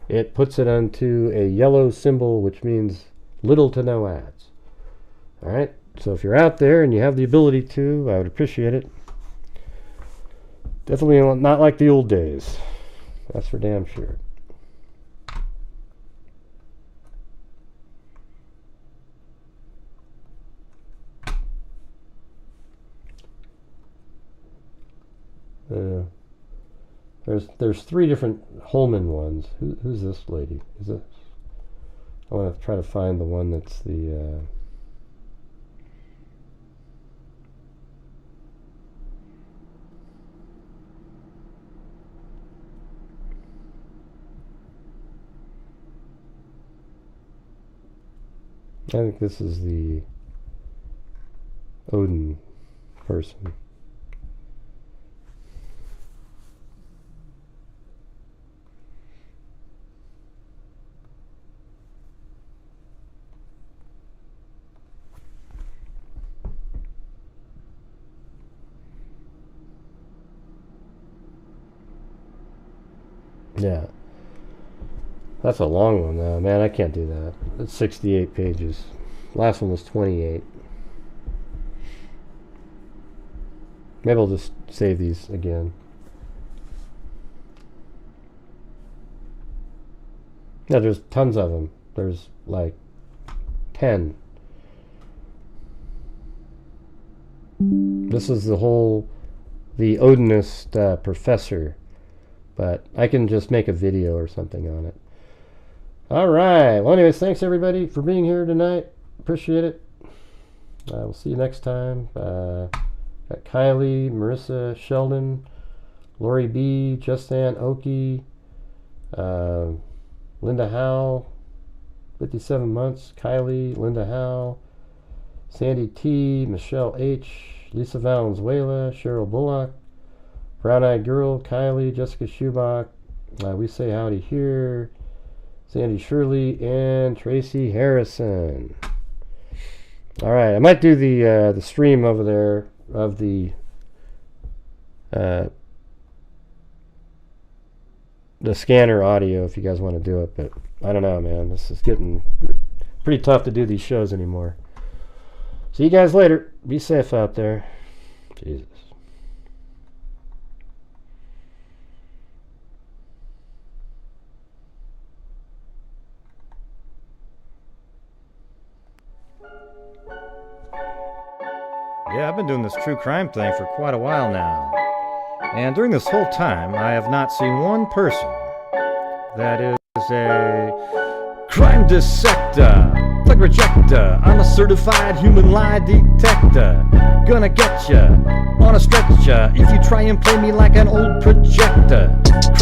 it puts it onto a yellow symbol, which means little to no ads. Alright, so if you're out there and you have the ability to, I would appreciate it. Definitely not like the old days. That's for damn sure. There's 3 different Holman ones. Who's this lady? Is it? I want to try to find the one that's the. I think this is the Odin person. Yeah. That's a long one though, man. I can't do that. It's 68 pages. Last one was 28. Maybe I'll just save these again. Yeah, there's tons of them. There's like 10. This is the Odinist professor. But I can just make a video or something on it. Alright, well anyways, thanks everybody for being here tonight. Appreciate it. We'll see you next time. Got Kylie, Marissa, Sheldon, Lori B, Justan, Oki, Linda Howe, 57 months, Kylie, Linda Howe, Sandy T, Michelle H, Lisa Valenzuela, Cheryl Bullock, Brown Eyed Girl, Kylie, Jessica Schubach, We Say Howdy Here, Sandy Shirley, and Tracy Harrison. Alright, I might do the stream over there of the scanner audio if you guys want to do it, but I don't know, man. This is getting pretty tough to do these shows anymore. See you guys later. Be safe out there. Jesus. Yeah, I've been doing this true crime thing for quite a while now. And during this whole time, I have not seen one person that is a crime dissector, plug rejector. I'm a certified human lie detector. Gonna get ya on a stretcher if you try and play me like an old projector.